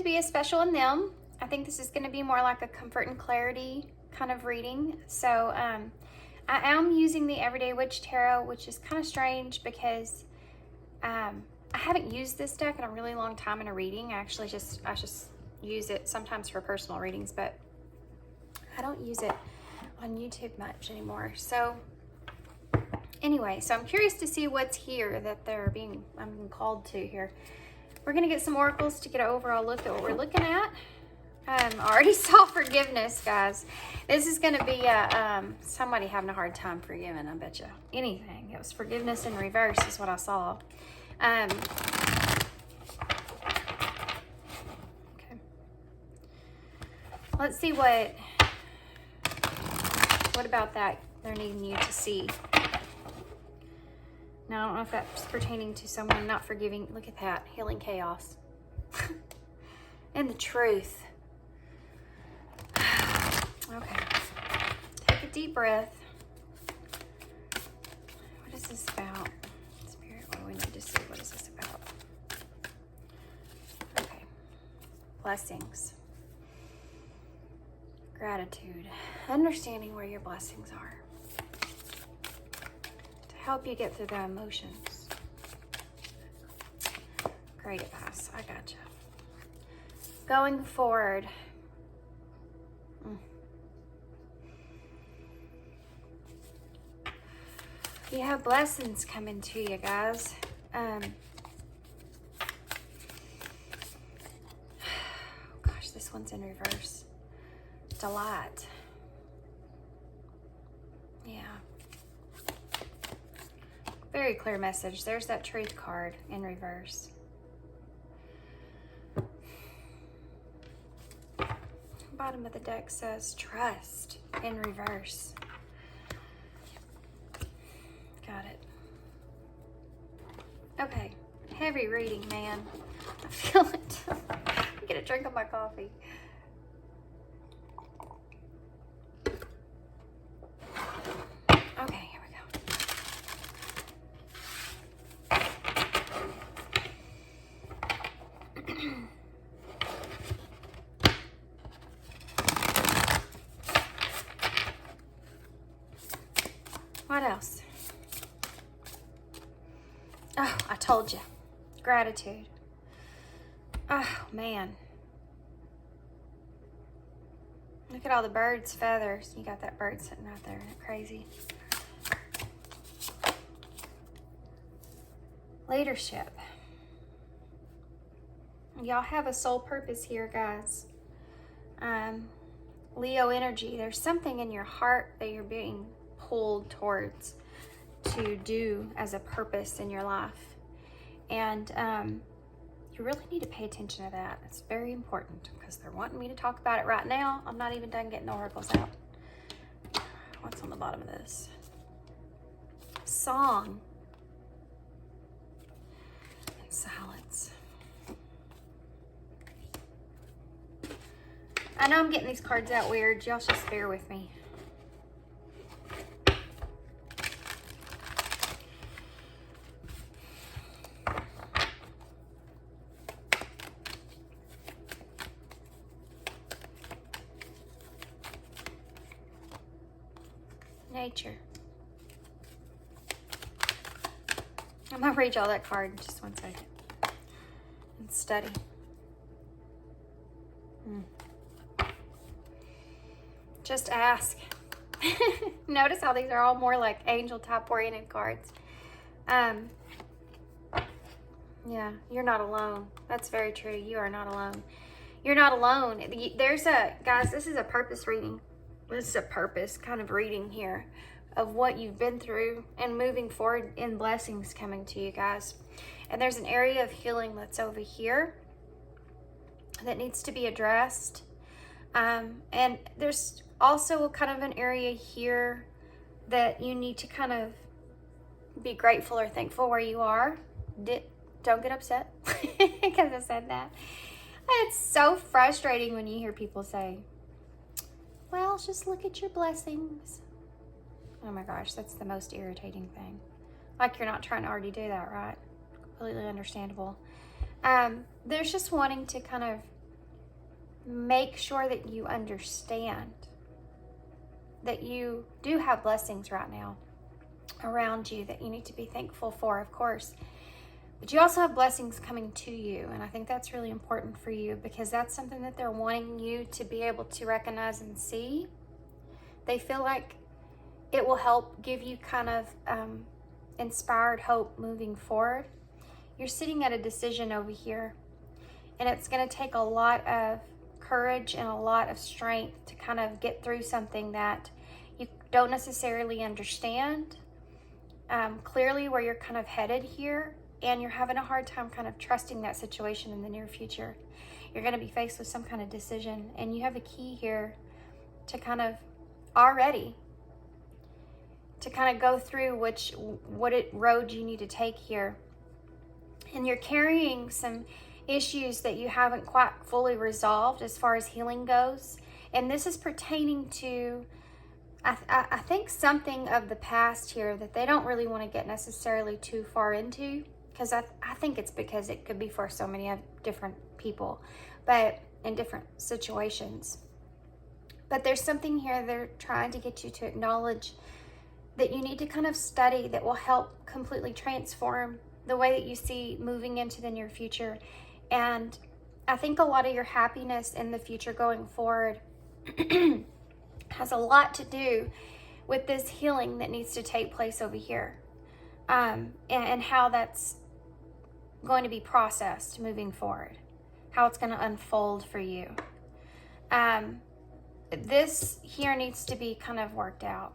to be a special in them. I think this is going to be more like a comfort and clarity kind of reading. So I am using the Everyday Witch Tarot, which is kind of strange because I haven't used this deck in a really long time in a reading. I just use it sometimes for personal readings, but I don't use it on YouTube much anymore. So anyway, so I'm curious to see what's here that I'm being called to here. We're gonna get some oracles to get an overall look at what we're looking at. I already saw forgiveness, guys. This is gonna be somebody having a hard time forgiving, I bet you. Anything. It was forgiveness in reverse is what I saw. Okay. Let's see what about that they're needing you to see. Now, I don't know if that's pertaining to someone not forgiving. Look at that. Healing chaos. And the truth. Okay. Take a deep breath. What is this about? Spirit, what do we need to see? What is this about? Okay. Blessings. Gratitude. Understanding where your blessings are. Help you get through the emotions. Great advice. I gotcha. Going forward. You have blessings coming to you, guys. Gosh, this one's in reverse. Delight. Yeah. Very clear message. There's that truth card in reverse. Bottom of the deck says trust in reverse. Got it. Okay. Heavy reading, man. I feel it. Get a drink of my coffee. Okay, here we go. What else? Oh, I told you. Gratitude. Oh, man. Look at all the birds' feathers. You got that bird sitting out there. Isn't it crazy? Leadership. Y'all have a soul purpose here, guys. Leo energy. There's something in your heart that you're being pulled towards to do as a purpose in your life. And you really need to pay attention to that. It's very important because they're wanting me to talk about it right now. I'm not even done getting the oracles out. What's on the bottom of this? Song. And silence. I know I'm getting these cards out weird. Y'all just bear with me. Nature. I'm gonna read y'all that card in just 1 second. And study. Just ask. Notice how these are all more like angel type oriented cards. Yeah, you're not alone. That's very true. You are not alone. You're not alone. Guys, this is a purpose reading. This is a purpose kind of reading here of what you've been through and moving forward in blessings coming to you guys. And there's an area of healing that's over here that needs to be addressed. And there's also kind of an area here that you need to kind of be grateful or thankful where you are. Don't get upset because I said that. It's so frustrating when you hear people say, well, just look at your blessings. Oh my gosh, that's the most irritating thing. Like you're not trying to already do that, right? Completely understandable. There's just wanting to kind of make sure that you understand that you do have blessings right now around you that you need to be thankful for, of course. But you also have blessings coming to you, and I think that's really important for you because that's something that they're wanting you to be able to recognize and see. They feel like it will help give you kind of inspired hope moving forward. You're sitting at a decision over here, and it's going to take a lot of courage and a lot of strength to kind of get through something that you don't necessarily understand clearly where you're kind of headed here, and you're having a hard time kind of trusting that situation in the near future. You're going to be faced with some kind of decision, and you have a key here to kind of already to kind of go through what road you need to take here. And you're carrying some issues that you haven't quite fully resolved as far as healing goes. And this is pertaining to, I think, something of the past here that they don't really want to get necessarily too far into, because I think it's because it could be for so many different people, but in different situations. But there's something here they're trying to get you to acknowledge that you need to kind of study that will help completely transform the way that you see moving into the near future. And I think a lot of your happiness in the future going forward has a lot to do with this healing that needs to take place over here, and how that's going to be processed moving forward, how it's going to unfold for you. This here needs to be kind of worked out.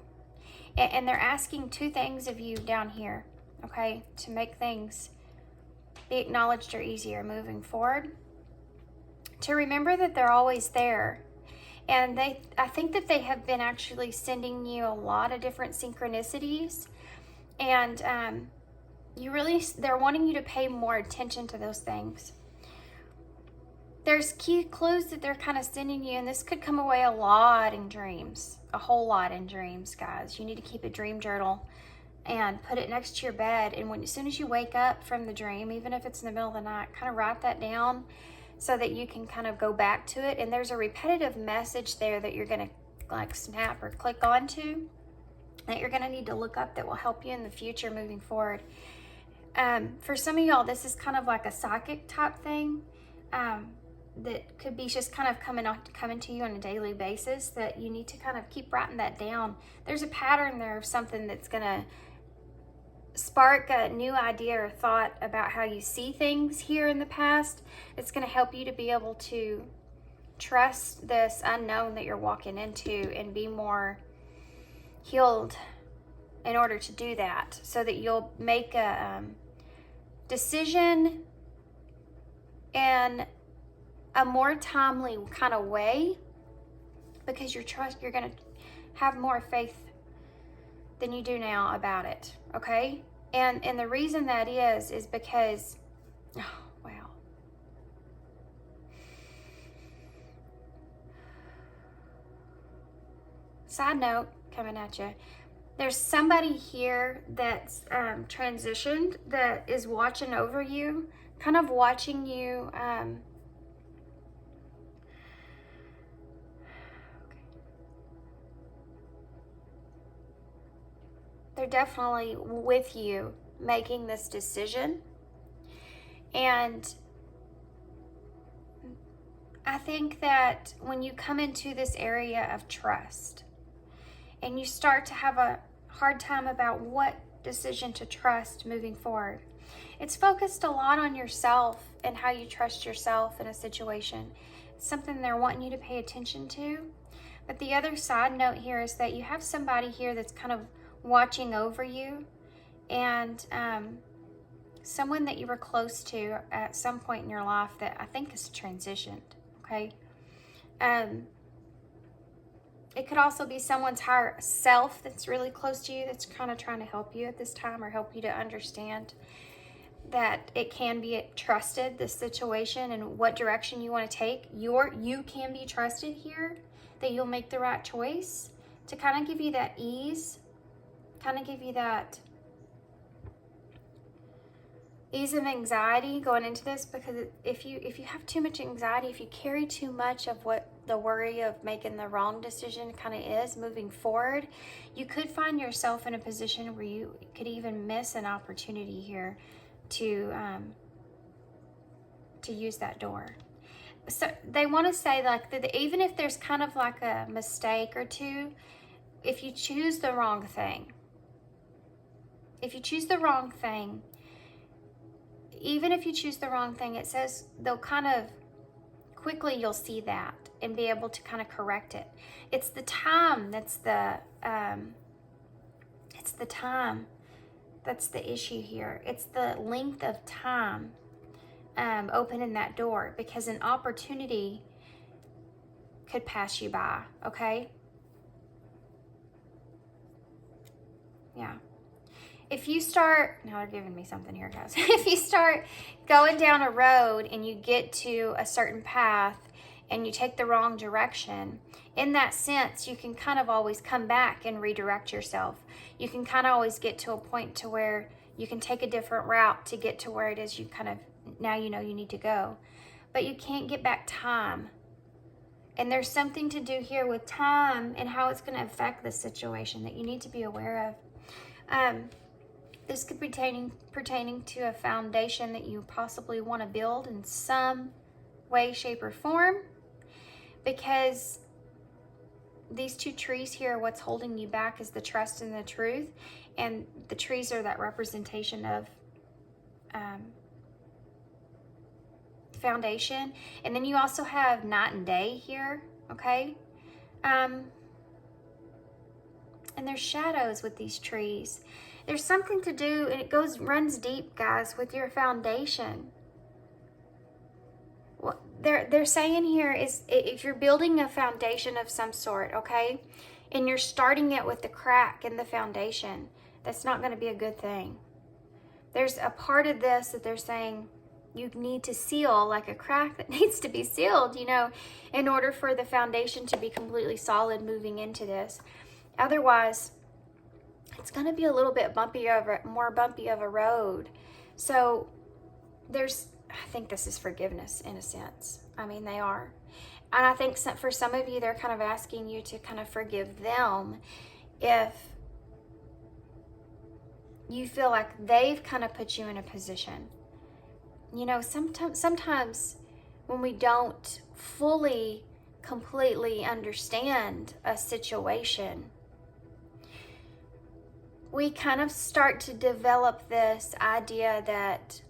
And they're asking two things of you down here, okay, to make things be acknowledged or easier moving forward. To remember that they're always there. And I think that they have been actually sending you a lot of different synchronicities. And they're wanting you to pay more attention to those things. There's key clues that they're kind of sending you, and this could come away a lot in dreams, a whole lot in dreams, guys. You need to keep a dream journal and put it next to your bed. And as soon as you wake up from the dream, even if it's in the middle of the night, kind of write that down so that you can kind of go back to it. And there's a repetitive message there that you're going to like snap or click onto that you're going to need to look up that will help you in the future moving forward. For some of y'all, this is kind of like a psychic type thing. That could be just kind of coming to you on a daily basis, that you need to kind of keep writing that down. There's a pattern there of something that's going to spark a new idea or thought about how you see things here in the past. It's going to help you to be able to trust this unknown that you're walking into and be more healed in order to do that, so that you'll make a decision in a more timely kind of way, because you're going to have more faith than you do now about it, okay? And the reason that is because, oh, wow. Side note coming at you. There's somebody here that's transitioned that is watching over you, kind of watching you. They're definitely with you making this decision. And I think that when you come into this area of trust and you start to have a hard time about what decision to trust moving forward, it's focused a lot on yourself and how you trust yourself in a situation. It's something they're wanting you to pay attention to. But the other side note here is that you have somebody here that's kind of watching over you, and someone that you were close to at some point in your life that I think has transitioned, okay? It could also be someone's higher self that's really close to you that's kind of trying to help you at this time, or help you to understand that it can be trusted, this situation, and what direction you want to take. You can be trusted here, that you'll make the right choice, to kind of give you that ease, kind of give you that ease of anxiety going into this, because if you have too much anxiety, if you carry too much of what the worry of making the wrong decision kind of is moving forward, you could find yourself in a position where you could even miss an opportunity here to use that door. So they want to say like that even if there's kind of like a mistake or two, if you choose the wrong thing, even if you choose the wrong thing, it says they'll kind of quickly, you'll see that and be able to kind of correct it. It's the time that's the issue here. It's the length of time opening that door, because an opportunity could pass you by, okay? Yeah. If you start, now they're giving me something here, guys. If you start going down a road and you get to a certain path and you take the wrong direction, in that sense, you can kind of always come back and redirect yourself. You can kind of always get to a point to where you can take a different route to get to where it is you kind of, now you know you need to go. But you can't get back time. And there's something to do here with time and how it's going to affect the situation that you need to be aware of. This could be pertaining to a foundation that you possibly want to build in some way, shape, or form, because these two trees here, what's holding you back is the trust and the truth, and the trees are that representation of foundation. And then you also have night and day here, okay? And there's shadows with these trees. There's something to do, and it runs deep, guys, with your foundation. What they're saying here is, if you're building a foundation of some sort, okay, and you're starting it with the crack in the foundation, that's not going to be a good thing. There's a part of this that they're saying you need to seal, like a crack that needs to be sealed, you know, in order for the foundation to be completely solid moving into this. Otherwise, it's going to be a little bit more bumpy of a road. So I think this is forgiveness in a sense. I mean, they are. And I think for some of you, they're kind of asking you to kind of forgive them if you feel like they've kind of put you in a position. You know, sometimes when we don't fully, completely understand a situation, we kind of start to develop this idea that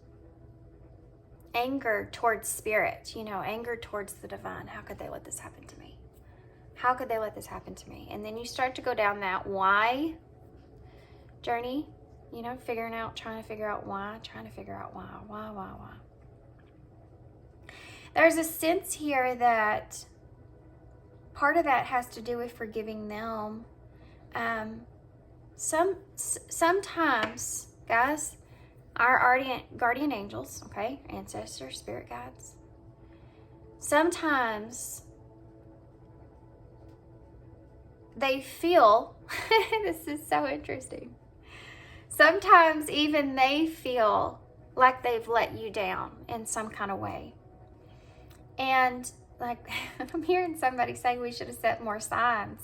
anger towards spirit, you know, anger towards the divine. How could they let this happen to me? How could they let this happen to me? And then you start to go down that why journey, you know, trying to figure out why. There's a sense here that part of that has to do with forgiving them. Sometimes, guys, our guardian angels, okay, ancestors, spirit guides, sometimes they feel, this is so interesting, sometimes even they feel like they've let you down in some kind of way. And like, I'm hearing somebody say we should have set more signs.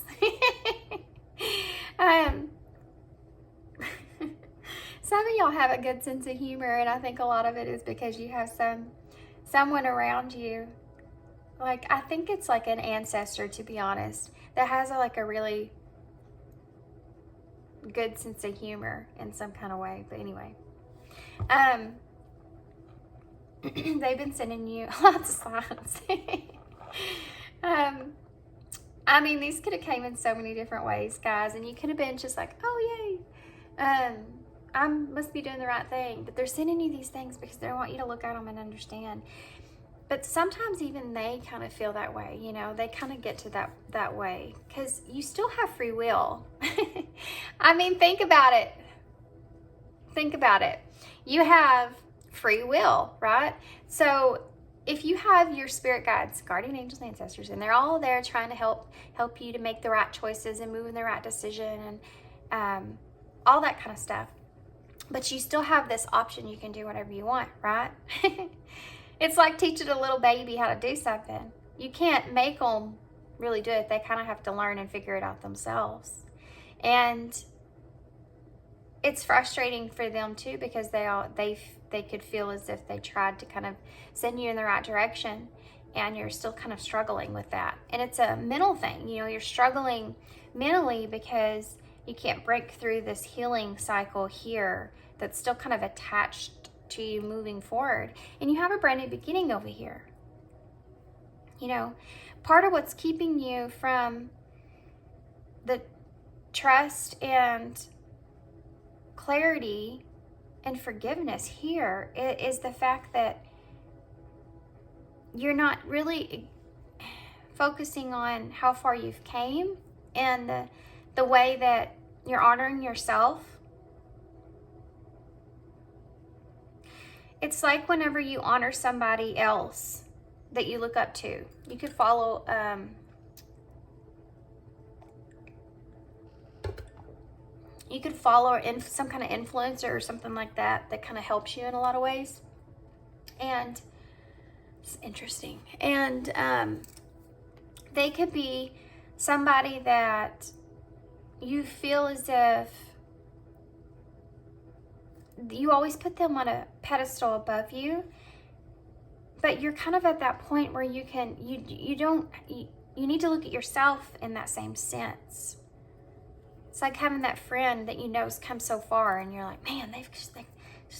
Some of y'all have a good sense of humor, and I think a lot of it is because you have someone around you. Like, I think it's like an ancestor, to be honest, that has a really good sense of humor in some kind of way. But anyway, they've been sending you lots of signs. I mean, these could have came in so many different ways, guys, and you could have been just like, oh, yay. I must be doing the right thing. But they're sending you these things because they want you to look at them and understand. But sometimes even they kind of feel that way, you know. They kind of get to that way because you still have free will. I mean, think about it. Think about it. You have free will, right? So if you have your spirit guides, guardian angels, ancestors, and they're all there trying to help you to make the right choices and move in the right decision and all that kind of stuff. But you still have this option. You can do whatever you want, right? It's like teaching a little baby how to do something. You can't make them really do it. They kind of have to learn and figure it out themselves. And it's frustrating for them too, because they could feel as if they tried to kind of send you in the right direction, and you're still kind of struggling with that. And it's a mental thing. You know, you're struggling mentally because you can't break through this healing cycle here that's still kind of attached to you moving forward. And you have a brand new beginning over here. You know, part of what's keeping you from the trust and clarity and forgiveness here is the fact that you're not really focusing on how far you've came and the way that you're honoring yourself. It's like whenever you honor somebody else that you look up to. You could follow some kind of influencer or something like that kind of helps you in a lot of ways. And it's interesting. And they could be somebody that you feel as if you always put them on a pedestal above you, but you're kind of at that point where you need to look at yourself in that same sense. It's like having that friend that you know has come so far, and you're like, man, they've just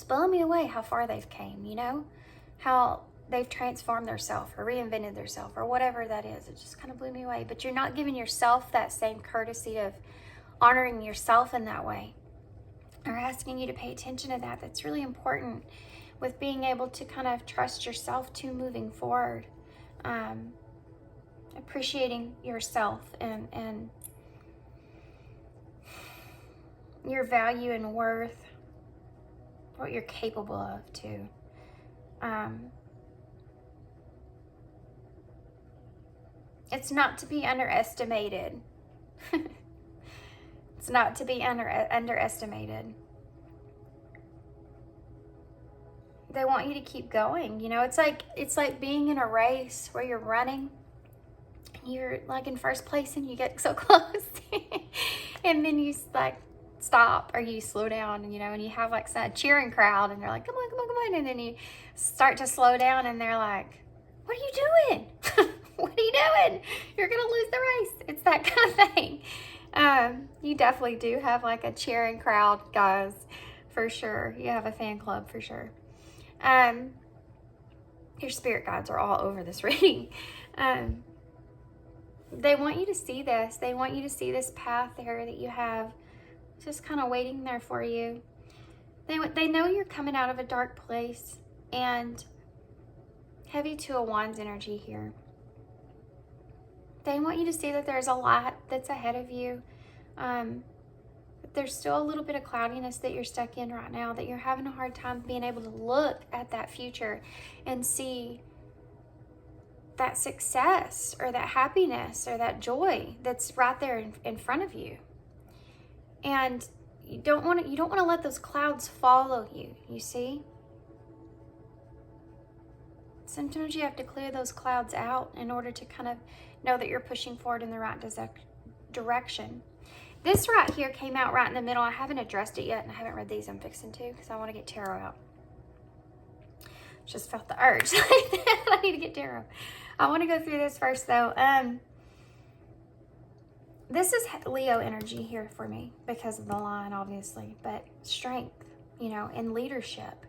blown me away how far they've came, you know? How they've transformed themselves or reinvented themselves or whatever that is. It just kind of blew me away. But you're not giving yourself that same courtesy of honoring yourself in that way, or asking you to pay attention to that. That's really important with being able to kind of trust yourself to moving forward. Appreciating yourself and your value and worth, what you're capable of too. It's not to be underestimated. It's not to be underestimated. They want you to keep going. You know, it's like being in a race where you're running. You're like in first place and you get so close, and then you like stop or you slow down, and you know, and you have like a cheering crowd, and they're like, come on, come on, come on, and then you start to slow down, and they're like, what are you doing? What are you doing? You're gonna lose the race. It's that kind of thing. You definitely do have like a cheering crowd, guys, for sure. You have a fan club for sure. Your spirit guides are all over this reading. They want you to see this. They want you to see this path there that you have just kind of waiting there for you. They know you're coming out of a dark place, and heavy 2 of Wands energy here. They want you to see that there's a lot that's ahead of you. But there's still a little bit of cloudiness that you're stuck in right now, that you're having a hard time being able to look at that future and see that success or that happiness or that joy that's right there in front of you. And you don't want to let those clouds follow you, you see? Sometimes you have to clear those clouds out in order to kind of know that you're pushing forward in the right direction. This right here came out right in the middle. I haven't addressed it yet, and I haven't read these. I'm fixing to, because I want to get tarot out. Just felt the urge. I need to get tarot. I want to go through this first, though. This is Leo energy here for me because of the line, obviously, but strength, you know, and leadership.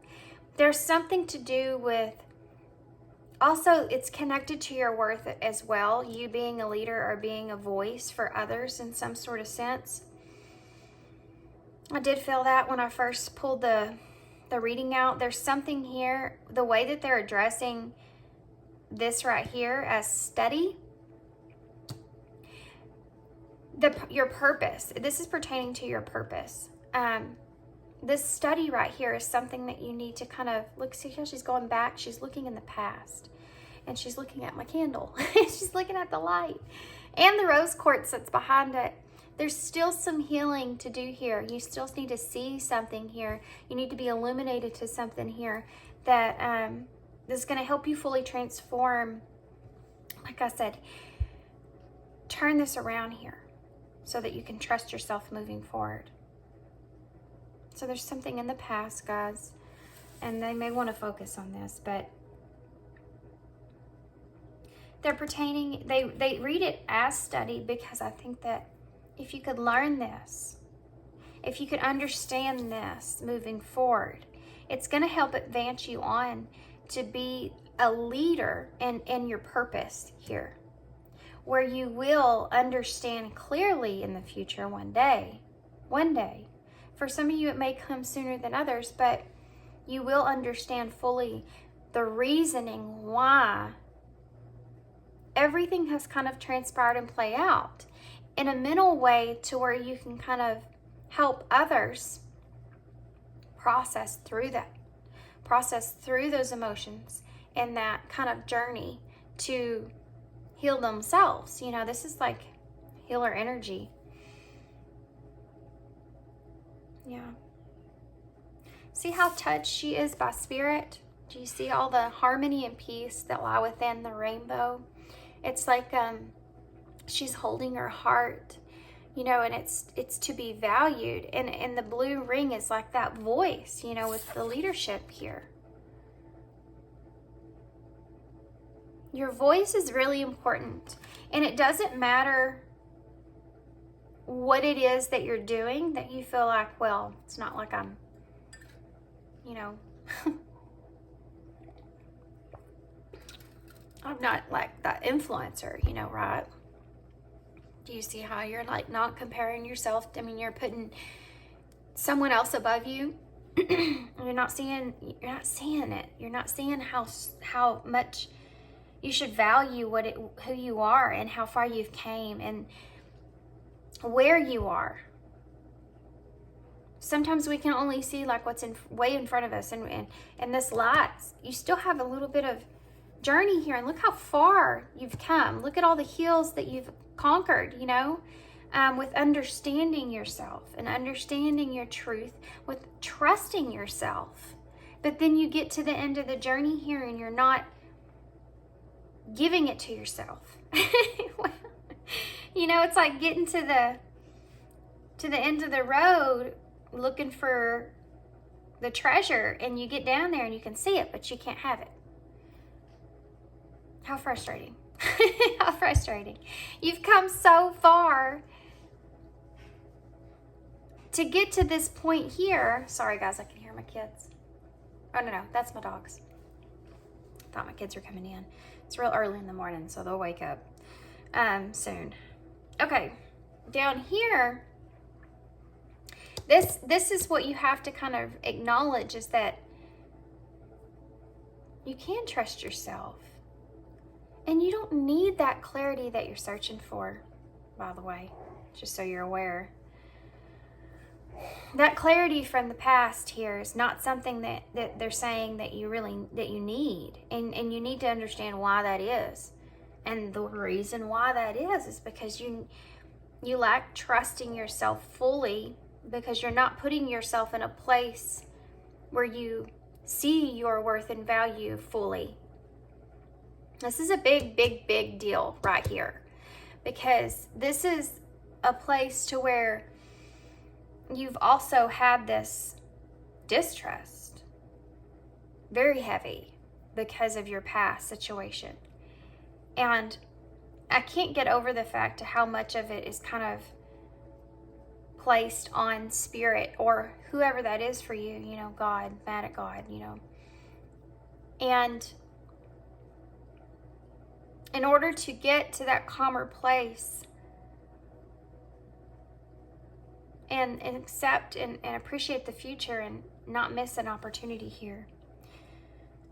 There's something to do with, also, it's connected to your worth as well. You being a leader or being a voice for others in some sort of sense. I did feel that when I first pulled the reading out. There's something here, the way that they're addressing this right here as study. Your purpose. This is pertaining to your purpose. This study right here is something that you need to kind of look. See how she's going back? She's looking in the past, and she's looking at my candle. She's looking at the light and the rose quartz that's behind it. There's still some healing to do here. You still need to see something here. You need to be illuminated to something here that is going to help you fully transform. Like I said, turn this around here so that you can trust yourself moving forward. So there's something in the past, guys, and they may want to focus on this, but they're pertaining, they read it as study, because I think that if you could learn this, if you could understand this moving forward, it's going to help advance you on to be a leader in your purpose here, where you will understand clearly in the future one day. For some of you, it may come sooner than others, but you will understand fully the reasoning why everything has kind of transpired and play out in a mental way, to where you can kind of help others process through those emotions and that kind of journey to heal themselves. You know, this is like healer energy. Yeah. See how touched she is by spirit? Do you see all the harmony and peace that lie within the rainbow? It's like she's holding her heart, you know, and it's to be valued. And the blue ring is like that voice, you know, with the leadership here. Your voice is really important, and it doesn't matter what it is that you're doing that you feel like, well, it's not like I'm, you know, I'm not like that influencer, you know, right? Do you see how you're like not comparing yourself? I mean, you're putting someone else above you. You're not seeing it. You're not seeing how much you should value who you are and how far you've came and where you are. Sometimes we can only see like what's way in front of us, and this light, you still have a little bit of journey here, and look how far you've come. Look at all the hills that you've conquered, you know, with understanding yourself and understanding your truth, with trusting yourself. But then you get to the end of the journey here and you're not giving it to yourself. You know, it's like getting to the end of the road looking for the treasure, and you get down there and you can see it, but you can't have it. How frustrating. How frustrating. You've come so far to get to this point here. Sorry guys, I can hear my kids. Oh no, that's my dogs. Thought my kids were coming in. It's real early in the morning, so they'll wake up soon. Okay, down here, this is what you have to kind of acknowledge, is that you can trust yourself. And you don't need that clarity that you're searching for, by the way, just so you're aware. That clarity from the past here is not something that they're saying that you need. And you need to understand why that is. And the reason why that is because you lack trusting yourself fully, because you're not putting yourself in a place where you see your worth and value fully. This is a big, big, big deal right here, because this is a place to where you've also had this distrust, very heavy, because of your past situation. And I can't get over the fact of how much of it is kind of placed on spirit, or whoever that is for you, you know, God, mad at God, you know. And in order to get to that calmer place and accept and appreciate the future and not miss an opportunity here,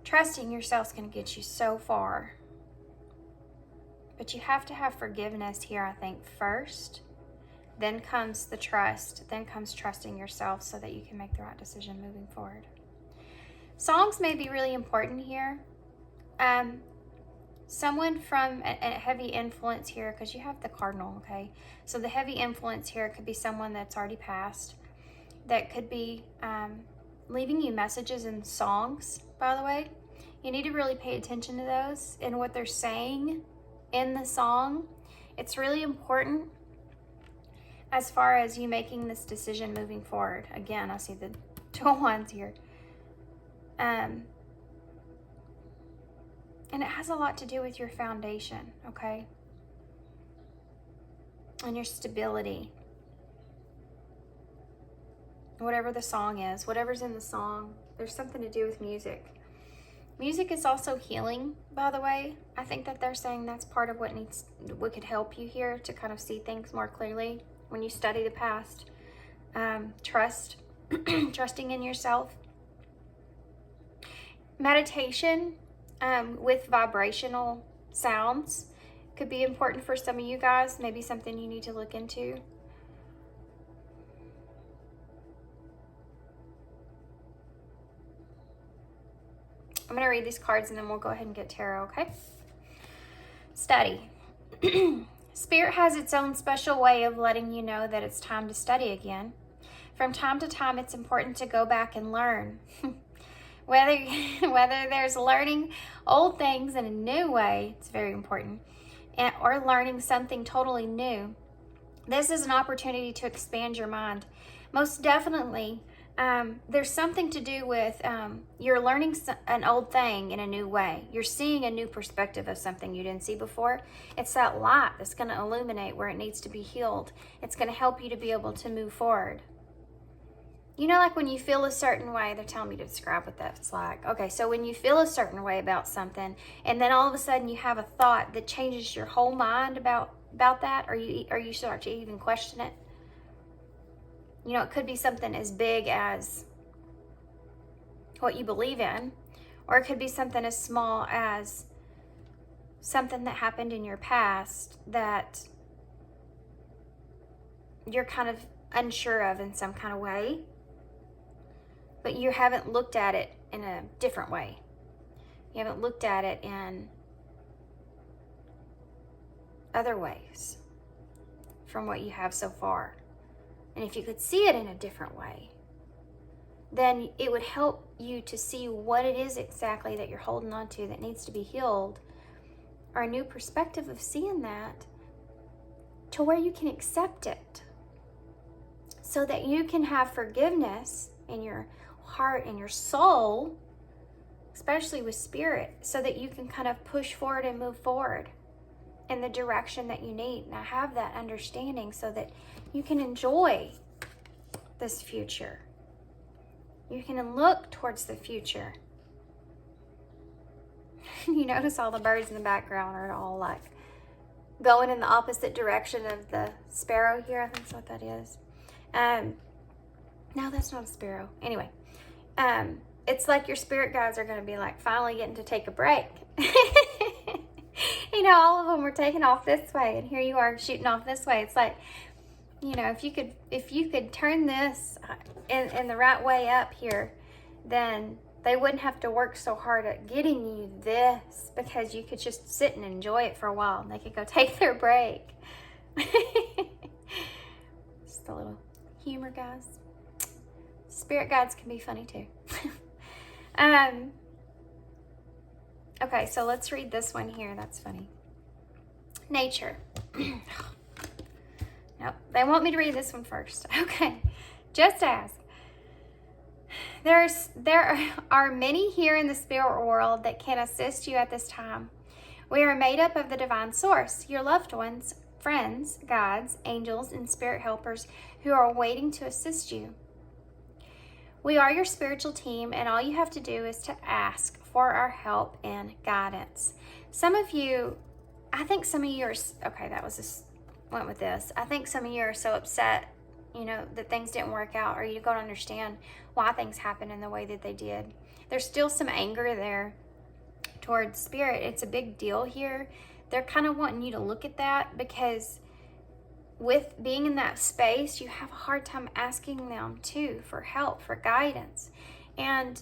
trusting yourself is going to get you so far. But you have to have forgiveness here, I think, first. Then comes the trust. Then comes trusting yourself so that you can make the right decision moving forward. Songs may be really important here. someone from a heavy influence here, because you have the cardinal, okay? So the heavy influence here could be someone that's already passed, that could be leaving you messages in songs, by the way. You need to really pay attention to those and what they're saying in the song. It's really important as far as you making this decision moving forward. Again, I see the Two of Wands here. And it has a lot to do with your foundation, okay? And your stability. Whatever the song is, whatever's in the song, there's something to do with music. Music is also healing, by the way. I think that they're saying that's part of what could help you here to kind of see things more clearly when you study the past. Trusting in yourself. Meditation with vibrational sounds could be important for some of you guys. Maybe something you need to look into. I'm going to read these cards and then we'll go ahead and get tarot, okay? Study. Spirit has its own special way of letting you know that it's time to study again. From time to time, it's important to go back and learn. Whether there's learning old things in a new way, it's very important, or learning something totally new. This is an opportunity to expand your mind. Most definitely, there's something to do with you're learning an old thing in a new way. You're seeing a new perspective of something you didn't see before. It's that light that's going to illuminate where it needs to be healed. It's going to help you to be able to move forward. You know, like when you feel a certain way, they're telling me to describe what that's like. Okay, so when you feel a certain way about something, and then all of a sudden you have a thought that changes your whole mind about that, or you start to even question it. You know, it could be something as big as what you believe in, or it could be something as small as something that happened in your past that you're kind of unsure of in some kind of way, but you haven't looked at it in a different way. You haven't looked at it in other ways from what you have so far. And if you could see it in a different way, then it would help you to see what it is exactly that you're holding on to that needs to be healed, or a new perspective of seeing that to where you can accept it, so that you can have forgiveness in your heart and your soul, especially with spirit, so that you can kind of push forward and move forward in the direction that you need. Now have that understanding so that you can enjoy this future. You can look towards the future. You notice all the birds in the background are all like going in the opposite direction of the sparrow here. I think that's what that is. No, that's not a sparrow. Anyway, it's like your spirit guides are going to be like finally getting to take a break. You know, all of them were taking off this way, and here you are shooting off this way. It's like, you know, if you could turn this in the right way up here, then they wouldn't have to work so hard at getting you this, because you could just sit and enjoy it for a while and they could go take their break. Just a little humor, guys. Spirit guides can be funny too. Okay, so let's read this one here. That's funny. Nature. Nope, they want me to read this one first. Okay, just ask. There are many here in the spirit world that can assist you at this time. We are made up of the divine source, your loved ones, friends, guides, angels, and spirit helpers who are waiting to assist you. We are your spiritual team, and all you have to do is to ask for our help and guidance. Some of you, I think some of you are, okay, that was just, went with this. I think some of you are so upset, you know, that things didn't work out, or you don't understand why things happened in the way that they did. There's still some anger there towards spirit. It's a big deal here. They're kind of wanting you to look at that, because with being in that space, you have a hard time asking them too for help, for guidance. And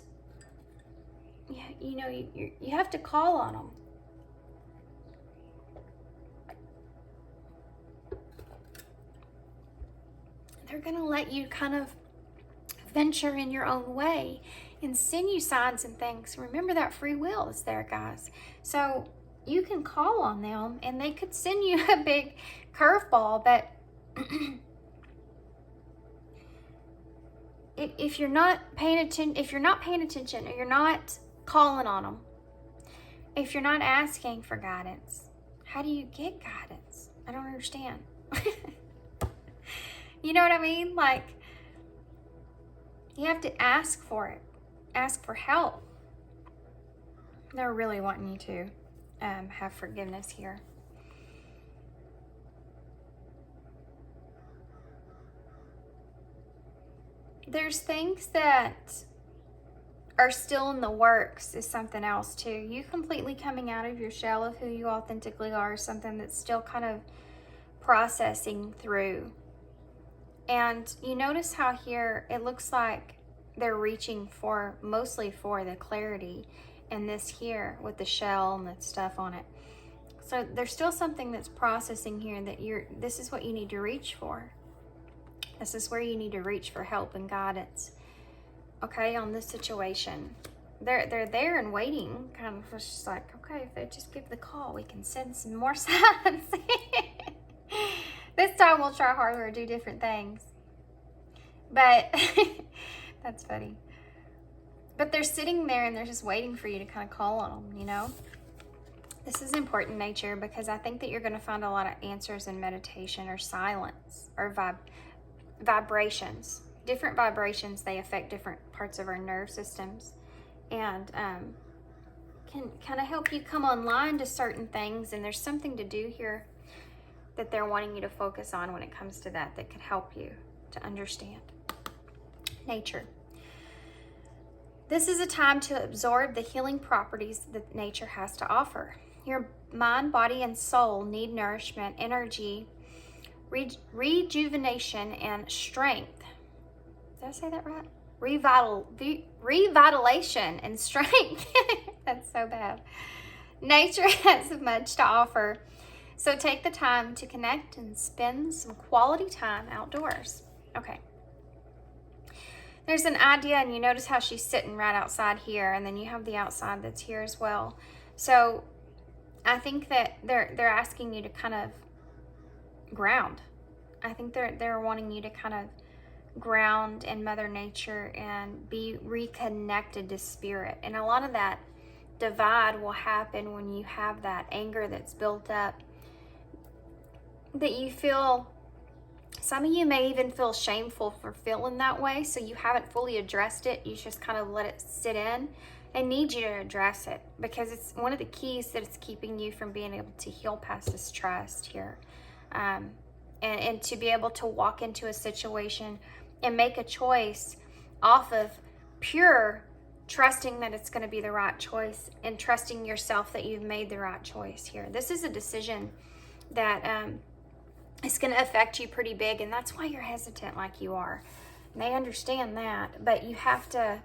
you know, you have to call on them. they're going to let you kind of venture in your own way and send you signs and things. Remember that free will is there, guys. So you can call on them and they could send you a big curveball, but if you're not paying attention, or you're not calling on them, if you're not asking for guidance, how do you get guidance? I don't understand. You know what I mean? Like, you have to ask for it. Ask for help. They're really wanting you to have forgiveness here. There's things that are still in the works is something else too. You completely coming out of your shell of who you authentically are is something that's still kind of processing through. And you notice how here it looks like they're reaching for, mostly for the clarity, and this here with the shell and the stuff on it. So there's still something that's processing here that this is what you need to reach for. This is where you need to reach for help and guidance. Okay, on this situation. They're there and waiting, kind of just like, okay, if they just give the call, we can send some more signs. This time we'll try harder or do different things. But that's funny. But they're sitting there and they're just waiting for you to kind of call on them, you know? This is important, nature, because I think that you're going to find a lot of answers in meditation or silence or vibrations. Different vibrations, they affect different parts of our nerve systems, and can kind of help you come online to certain things. And there's something to do here that they're wanting you to focus on when it comes to that could help you to understand. Nature. This is a time to absorb the healing properties that nature has to offer. Your mind, body, and soul need nourishment, energy, rejuvenation, and strength. Did I say that right? Revitalization and strength. That's so bad. Nature has much to offer. So take the time to connect and spend some quality time outdoors. Okay. There's an idea, and you notice how she's sitting right outside here, and then you have the outside that's here as well. So I think that they're asking you to kind of ground. I think they're wanting you to kind of ground in Mother Nature and be reconnected to spirit. And a lot of that divide will happen when you have that anger that's built up, that you feel. Some of you may even feel shameful for feeling that way, so you haven't fully addressed it. You just kind of let it sit in. I need you to address it, because it's one of the keys that it's keeping you from being able to heal past this trust here, and to be able to walk into a situation and make a choice off of pure trusting that it's going to be the right choice, and trusting yourself that you've made the right choice here. This is a decision that it's going to affect you pretty big, and that's why you're hesitant like you are. And they understand that, but you have to,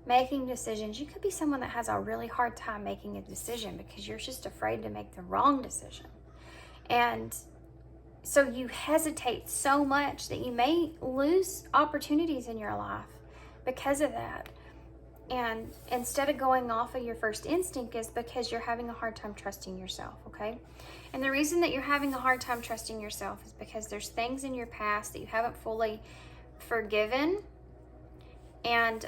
making decisions, you could be someone that has a really hard time making a decision because you're just afraid to make the wrong decision. And so you hesitate so much that you may lose opportunities in your life because of that. And instead of going off of your first instinct is because you're having a hard time trusting yourself, okay? And the reason that you're having a hard time trusting yourself is because there's things in your past that you haven't fully forgiven, and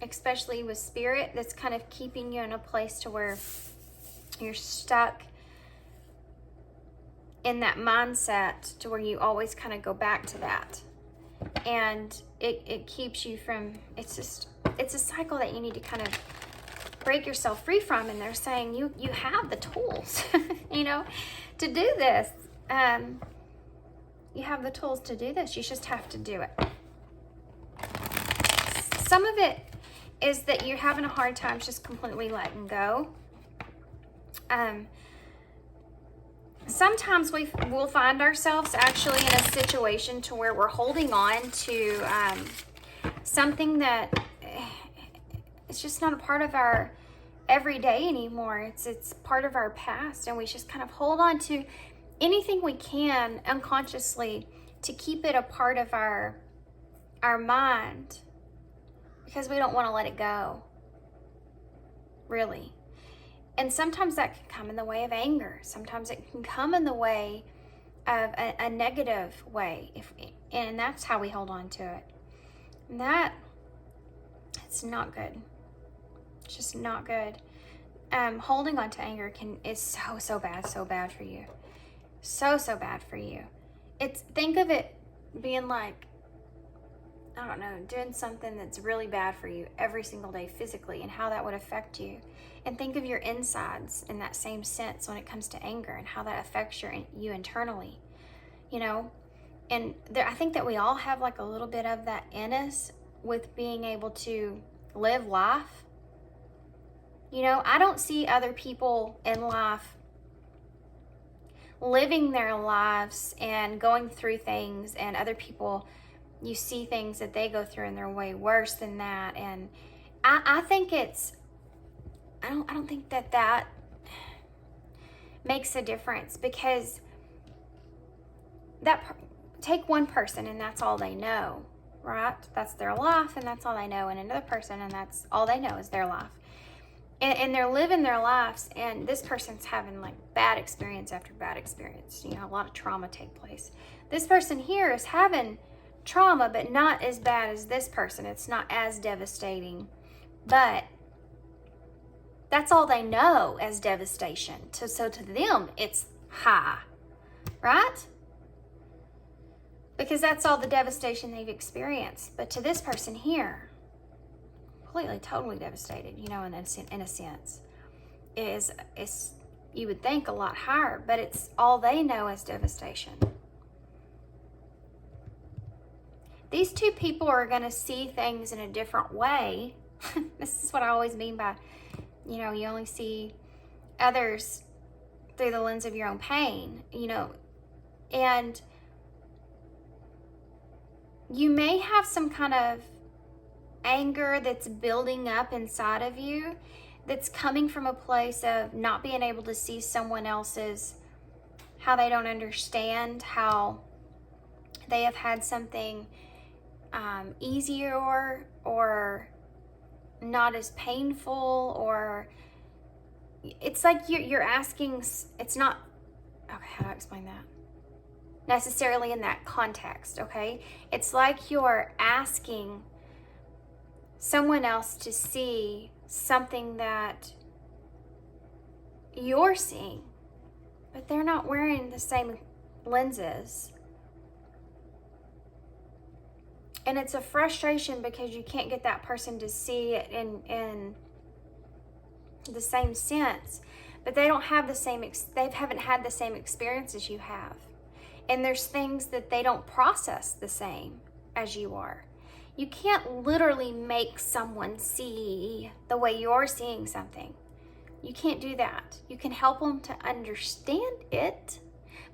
especially with spirit, that's kind of keeping you in a place to where you're stuck in that mindset to where you always kind of go back to that. And it keeps you from, it's a cycle that you need to kind of break yourself free from. And they're saying you have the tools, you know, to do this. You have the tools to do this. You just have to do it. Some of it is that you're having a hard time just completely letting go. Sometimes we'll find ourselves actually in a situation to where we're holding on to something that it's just not a part of our everyday anymore. It's part of our past, and we just kind of hold on to anything we can unconsciously to keep it a part of our mind because we don't want to let it go, really. And sometimes that can come in the way of anger. Sometimes it can come in the way of a negative way, and that's how we hold on to it. And it's not good. It's just not good. Holding on to anger is so bad for you. So bad for you. Think of it being like, I don't know, doing something that's really bad for you every single day physically, and how that would affect you. And think of your insides in that same sense when it comes to anger, and how that affects you internally, you know? And I think that we all have like a little bit of that in us with being able to live life. You know, I don't see other people in life living their lives and going through things, and other people, you see things that they go through and they're way worse than that. And I think I don't think that makes a difference, because take one person and that's all they know, right? That's their life and that's all they know. And another person and that's all they know is their life. And they're living their lives, and this person's having like bad experience after bad experience. You know, a lot of trauma take place. This person here is having trauma, but not as bad as this person. It's not as devastating, but that's all they know as devastation. So to them, it's high, right? Because that's all the devastation they've experienced. But to this person here, completely, totally devastated, you know, in a sense, is you would think a lot higher, but it's all they know as devastation. These two people are going to see things in a different way. This is what I always mean by, you know, you only see others through the lens of your own pain, you know, and you may have some kind of anger that's building up inside of you, that's coming from a place of not being able to see someone else's, how they don't understand, how they have had something easier or not as painful, or it's like you're asking, it's not, okay, how do I explain that? Necessarily in that context, okay? It's like you're asking someone else to see something that you're seeing, but they're not wearing the same lenses. And it's a frustration because you can't get that person to see it in the same sense, but they don't have the same, they haven't had the same experience as you have. And there's things that they don't process the same as you are. You can't literally make someone see the way you're seeing something. You can't do that. You can help them to understand it,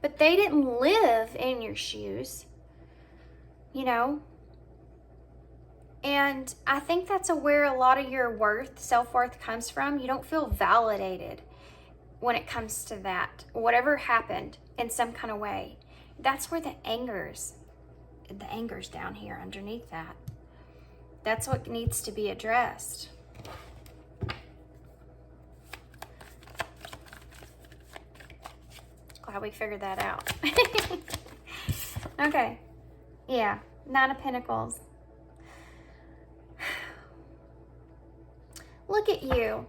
but they didn't live in your shoes, you know? And I think that's where a lot of your worth, self-worth comes from. You don't feel validated when it comes to that. Whatever happened in some kind of way, that's where the anger's down here underneath that. That's what needs to be addressed. Glad we figured that out. Okay. Yeah. 9 of Pentacles. Look at you.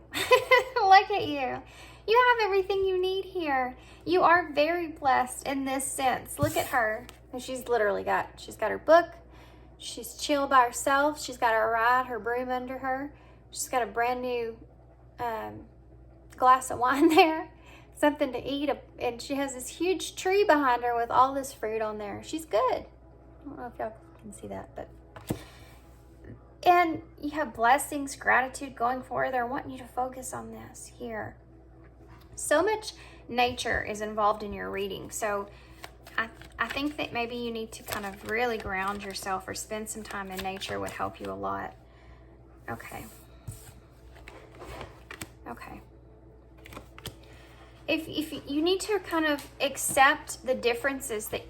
Look at you. You have everything you need here. You are very blessed in this sense. Look at her. She's got her book. She's chill by herself. She's got her ride, her broom under her. She's got a brand new glass of wine there, something to eat, and she has this huge tree behind her with all this fruit on there. She's good. I don't know if y'all can see that, but and you have blessings, gratitude going forward. They're wanting you to focus on this here. So much nature is involved in your reading, so I think that maybe you need to kind of really ground yourself or spend some time in nature would help you a lot. Okay. Okay. If you need to kind of accept the differences that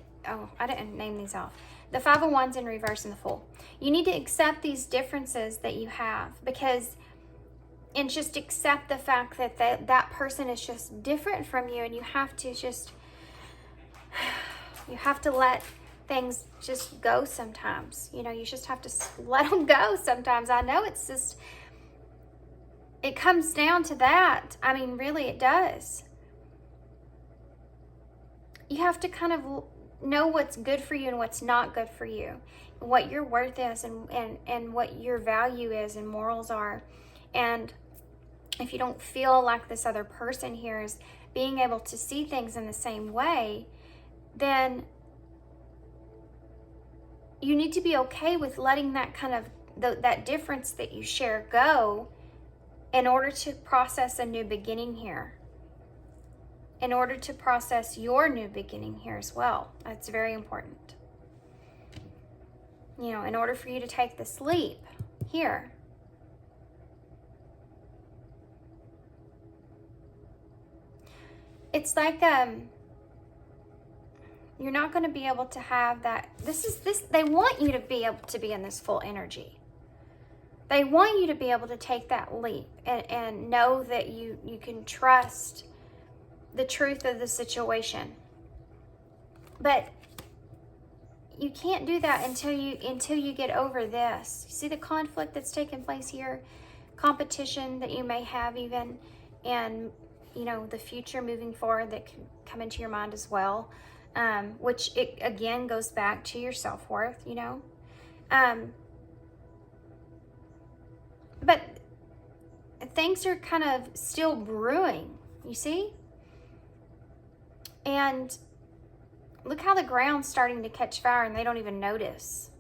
I didn't name these off. The Five of Wands in reverse and the Fool. You need to accept these differences that you have, and just accept the fact that that person is just different from you, and you have to let things just go sometimes. You know, you just have to let them go sometimes. I know it's just, it comes down to that. I mean, really it does. You have to kind of know what's good for you and what's not good for you, what your worth is, and what your value is and morals are. And if you don't feel like this other person here is being able to see things in the same way, then you need to be okay with letting that kind of, that difference that you share go, in order to process a new beginning here. In order to process your new beginning here as well. That's very important. You know, in order for you to take this leap here. It's like, you're not going to be able to have that. They want you to be able to be in this full energy. They want you to be able to take that leap and know that you can trust the truth of the situation. But you can't do that until you get over this. You see the conflict that's taking place here, competition that you may have even, and you know, the future moving forward that can come into your mind as well, which it again goes back to your self-worth, you know. But things are kind of still brewing, you see? And look how the ground's starting to catch fire and they don't even notice.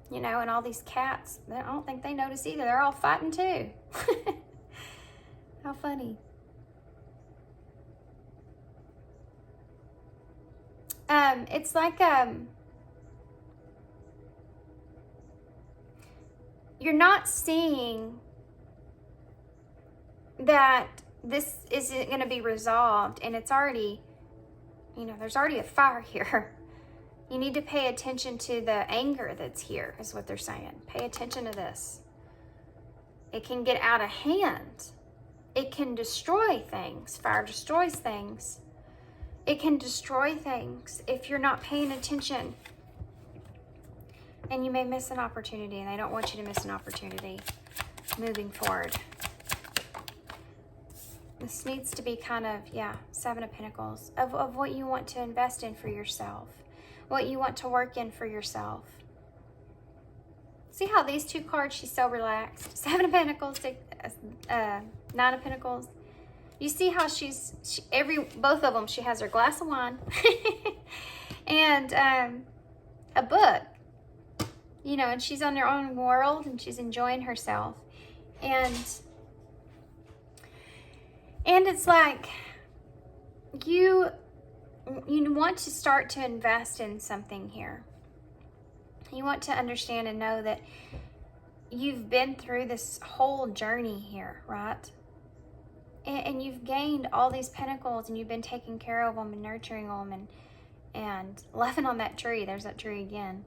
You know, and all these cats, I don't think they notice either. They're all fighting too. How funny. It's like, you're not seeing that this isn't going to be resolved, and it's already, you know, there's already a fire here. You need to pay attention to the anger that's here, is what they're saying. Pay attention to this. It can get out of hand. It can destroy things. Fire destroys things. It can destroy things if you're not paying attention. And you may miss an opportunity, and they don't want you to miss an opportunity moving forward. This needs to be kind of, Seven of Pentacles, of what you want to invest in for yourself, what you want to work in for yourself. See how these two cards, she's so relaxed. Seven of Pentacles, Nine of Pentacles. You see how both of them, she has her glass of wine and a book, you know, and she's on her own world and she's enjoying herself. And it's like you want to start to invest in something here. You want to understand and know that you've been through this whole journey here, right? And you've gained all these pentacles, and you've been taking care of them and nurturing them and loving on that tree. There's that tree again.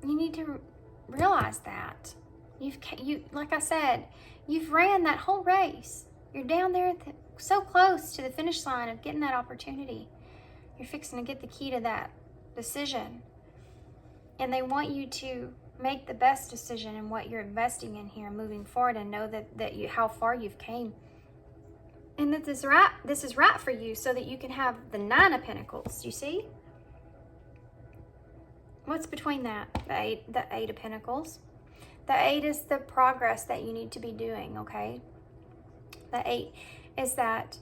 You need to realize that. Like I said, you've ran that whole race. You're down there so close to the finish line of getting that opportunity. You're fixing to get the key to that decision. And they want you to make the best decision in what you're investing in here moving forward, and know that how far you've came. And that this is right for you, so that you can have the Nine of Pentacles, you see? What's between that? The Eight of Pentacles. The Eight is the progress that you need to be doing, okay? The Eight is that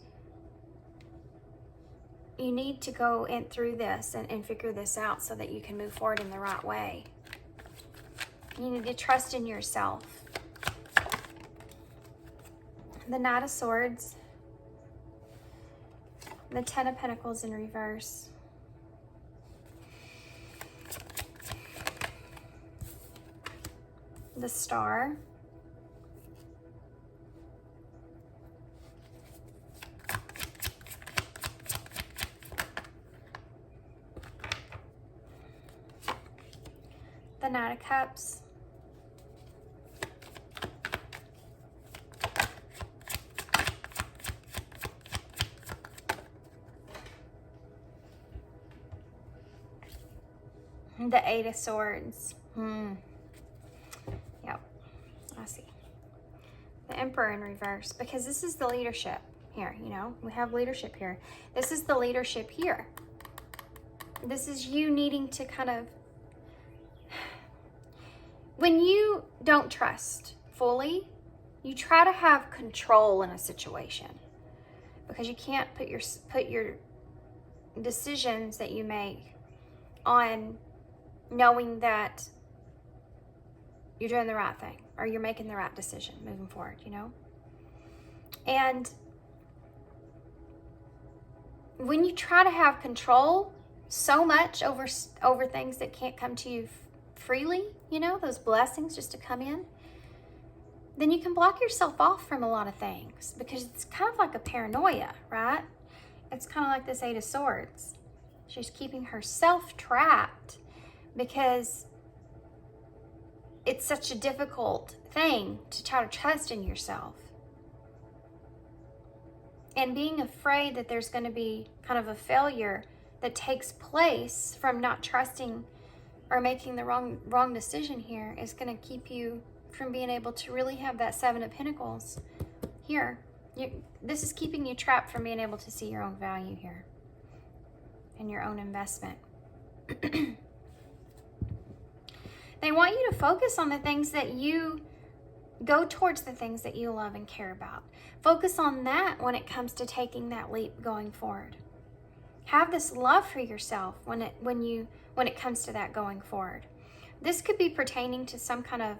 you need to go in through this and figure this out so that you can move forward in the right way. You need to trust in yourself. The Knight of Swords. The Ten of Pentacles in reverse. The Star. the Knight of Cups. The Eight of Swords. Yep, I see. The Emperor in reverse, because this is the leadership here, you know, we have leadership here. This is the leadership here. This is you needing to kind of, when you don't trust fully, you try to have control in a situation, because you can't put your decisions that you make on knowing that you're doing the right thing or you're making the right decision moving forward, you know? And when you try to have control so much over things that can't come to you freely, you know, those blessings just to come in, then you can block yourself off from a lot of things, because it's kind of like a paranoia, right? It's kind of like this Eight of Swords. She's keeping herself trapped because it's such a difficult thing to try to trust in yourself. And being afraid that there's going to be kind of a failure that takes place from not trusting or making the wrong decision here is going to keep you from being able to really have that Seven of Pentacles here. This is keeping you trapped from being able to see your own value here and your own investment. They want you to focus on the things that you go towards, the things that you love and care about. Focus on that when it comes to taking that leap going forward. Have this love for yourself when it comes to that going forward. This could be pertaining to some kind of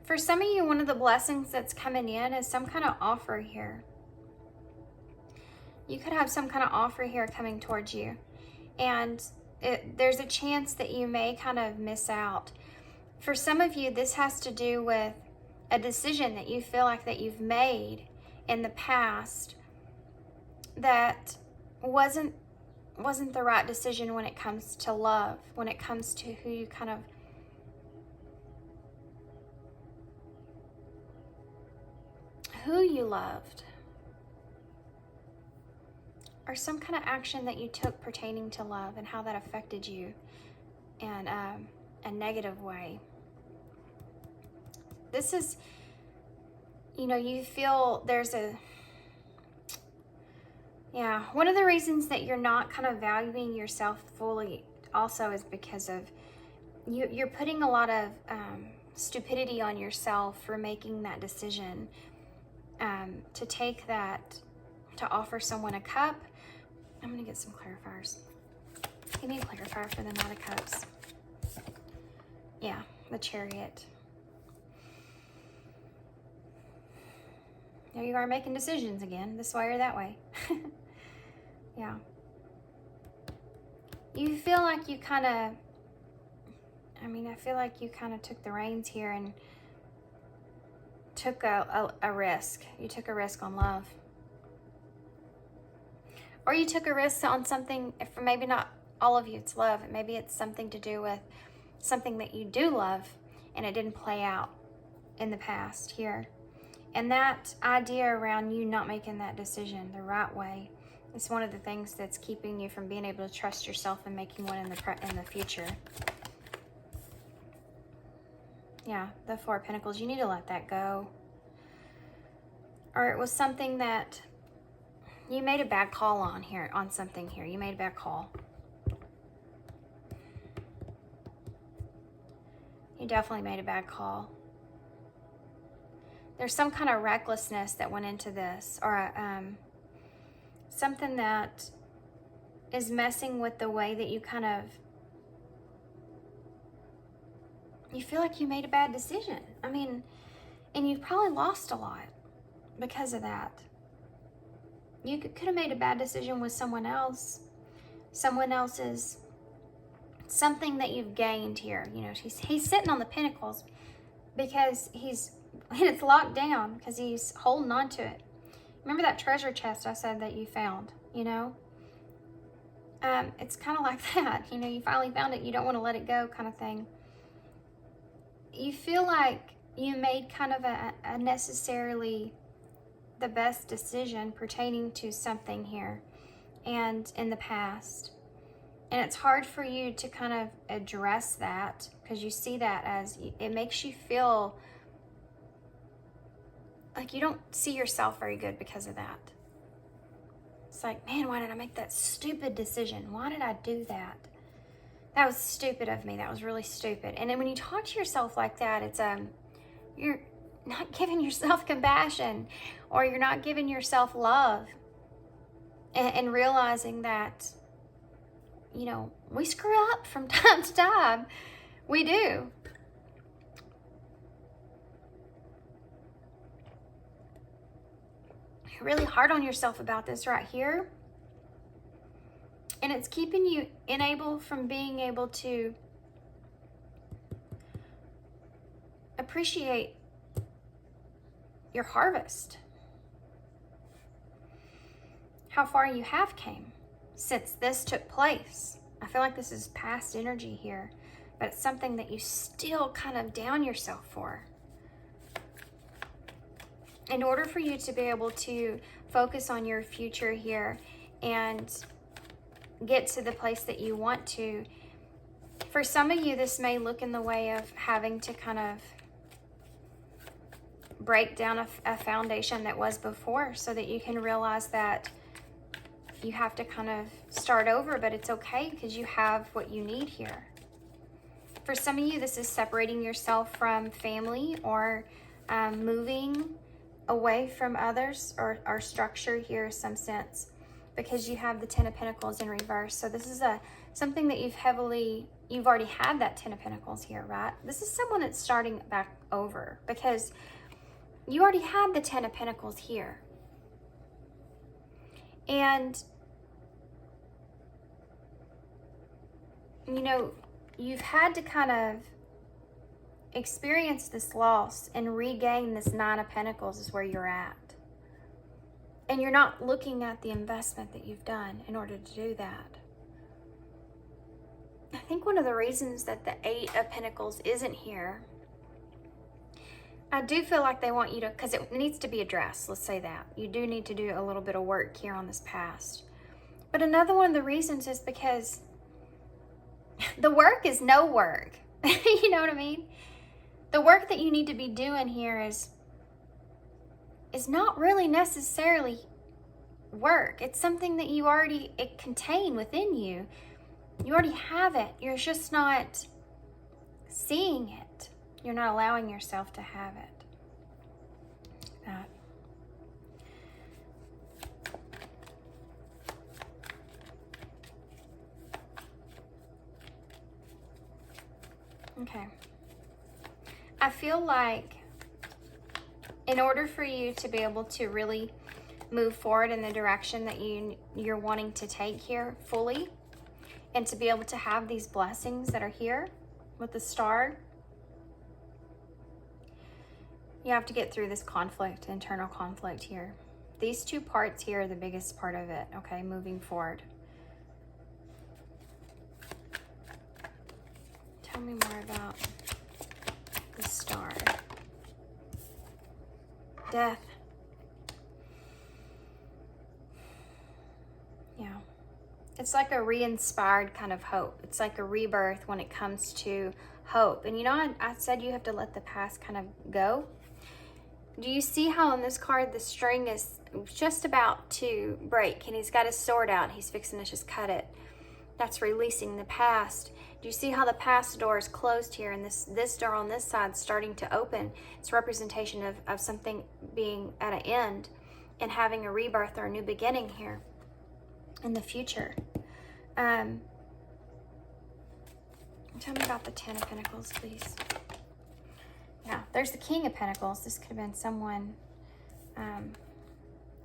for some of you, one of the blessings that's coming in is some kind of offer here. You could have some kind of offer here coming towards you. And there's a chance that you may kind of miss out. For some of you, this has to do with a decision that you feel like that you've made in the past that wasn't the right decision when it comes to love, when it comes to who you kind of who you loved, or some kind of action that you took pertaining to love and how that affected you in a negative way. This is, you know, you feel there's one of the reasons that you're not kind of valuing yourself fully also is because of you're putting a lot of stupidity on yourself for making that decision to take that, to offer someone a cup. I'm going to get some clarifiers. Give me a clarifier for the Knight of Cups. Yeah, the Chariot. There you are making decisions again, this way or that way. Yeah. You feel like you kind of, I feel like you kind of took the reins here and took a risk. You took a risk on love. Or you took a risk on something, if maybe not all of you it's love, maybe it's something to do with something that you do love and it didn't play out in the past here. And that idea around you not making that decision the right way is one of the things that's keeping you from being able to trust yourself and making one in the future. Yeah, the Four of Pentacles, you need to let that go. Or it was something that you made a bad call on here, on something here. You made a bad call. You definitely made a bad call. There's some kind of recklessness that went into this, or something that is messing with the way that you kind of, you feel like you made a bad decision. And you've probably lost a lot because of that. You could have made a bad decision with someone else. Someone else's, something that you've gained here. You know, he's sitting on the Pentacles because it's locked down because he's holding on to it. Remember that treasure chest I said that you found, you know? It's kind of like that. You know, you finally found it. You don't want to let it go kind of thing. You feel like you made kind of a necessarily the best decision pertaining to something here and in the past. And it's hard for you to kind of address that because you see that as, it makes you feel like you don't see yourself very good because of that. It's like, man, why did I make that stupid decision? Why did I do that? That was stupid of me. That was really stupid. And then when you talk to yourself like that, it's you're not giving yourself compassion, or you're not giving yourself love, and realizing that, you know, we screw up from time to time. We do. You're really hard on yourself about this right here. And it's keeping you unable from being able to appreciate your harvest. How far you have came since this took place. I feel like this is past energy here, but it's something that you still kind of down yourself for. In order for you to be able to focus on your future here and get to the place that you want to, for some of you, this may look in the way of having to kind of break down a foundation that was before so that you can realize that you have to kind of start over, but it's okay because you have what you need here. For some of you, this is separating yourself from family or moving away from others or structure here in some sense, because you have the Ten of Pentacles in reverse. So this is something that you've already had that Ten of Pentacles here, right? This is someone that's starting back over because you already had the Ten of Pentacles here. And, you know, you've had to kind of experience this loss and regain this Nine of Pentacles is where you're at. And you're not looking at the investment that you've done in order to do that. I think one of the reasons that the Eight of Pentacles isn't here, I do feel like they want you to, because it needs to be addressed, let's say that. You do need to do a little bit of work here on this past. But another one of the reasons is because the work is no work. You know what I mean? The work that you need to be doing here is not really necessarily work. It's something that you already contain within you. You already have it. You're just not seeing it. You're not allowing yourself to have it. That. Okay. I feel like in order for you to be able to really move forward in the direction that you're wanting to take here fully, and to be able to have these blessings that are here with the Star, you have to get through this conflict, internal conflict here. These two parts here are the biggest part of it, okay, moving forward. Tell me more about the Star. Death. Yeah. It's like a re-inspired kind of hope. It's like a rebirth when it comes to hope. And you know, I said you have to let the past kind of go. Do you see how on this card the string is just about to break and he's got his sword out? He's fixing to just cut it. That's releasing the past. Do you see how the past door is closed here and this door on this side is starting to open? It's representation of something being at an end and having a rebirth or a new beginning here in the future. Tell me about the Ten of Pentacles, please. Yeah, there's the King of Pentacles. This could have been someone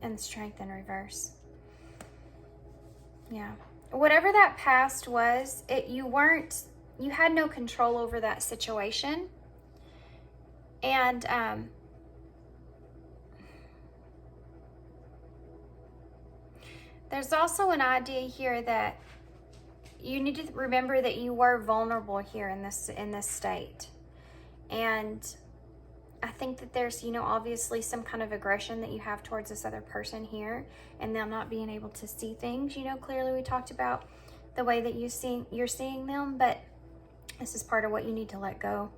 in Strength in reverse. Yeah. Whatever that past was, you had no control over that situation. And there's also an idea here that you need to remember that you were vulnerable here in this state. And I think that there's, you know, obviously some kind of aggression that you have towards this other person here, and them not being able to see things, you know, clearly. We talked about the way that you're seeing them, but this is part of what you need to let go.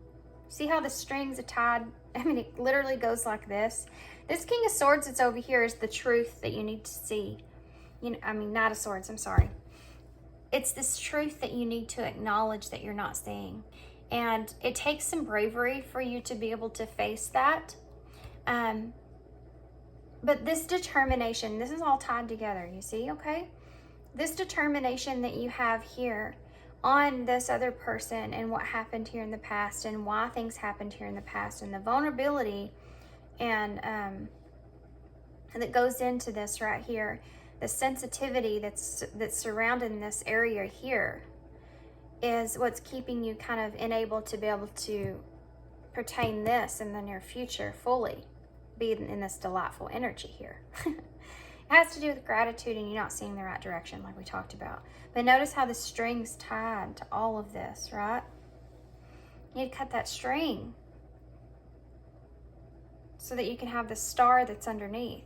See how the strings are tied? I mean, it literally goes like this. This King of Swords that's over here is the truth that you need to see. You know, I mean, Knight of Swords, I'm sorry. It's this truth that you need to acknowledge that you're not seeing. And it takes some bravery for you to be able to face that. But this determination, this is all tied together, you see, okay? This determination that you have here on this other person and what happened here in the past and why things happened here in the past and the vulnerability and that goes into this right here, the sensitivity that's surrounding this area here, is what's keeping you kind of enabled to be able to pertain this in the near future fully, be in this delightful energy here. It has to do with gratitude and you not seeing the right direction like we talked about. But notice how the string's tied to all of this, right? You need to cut that string so that you can have the star that's underneath.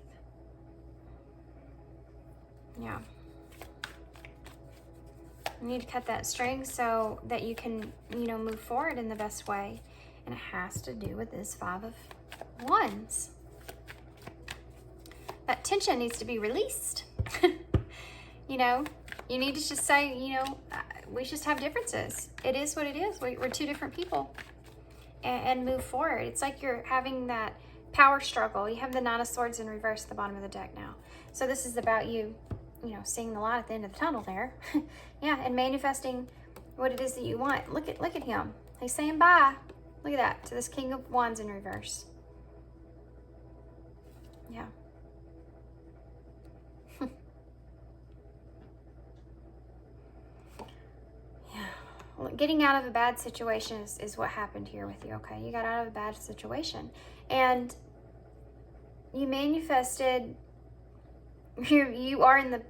Yeah. You need to cut that string so that you can, you know, move forward in the best way. And it has to do with this Five of Wands. That tension needs to be released. You know, you need to just say, you know, we just have differences. It is what it is. We're two different people. And move forward. It's like you're having that power struggle. You have the Nine of Swords in reverse at the bottom of the deck now. So this is about you, you know, seeing the light at the end of the tunnel there. Yeah, and manifesting what it is that you want. Look at him. He's saying bye. Look at that, to this King of Wands in reverse. Yeah. Yeah. Getting out of a bad situation is what happened here with you, okay? You got out of a bad situation. And you manifested, you are in the,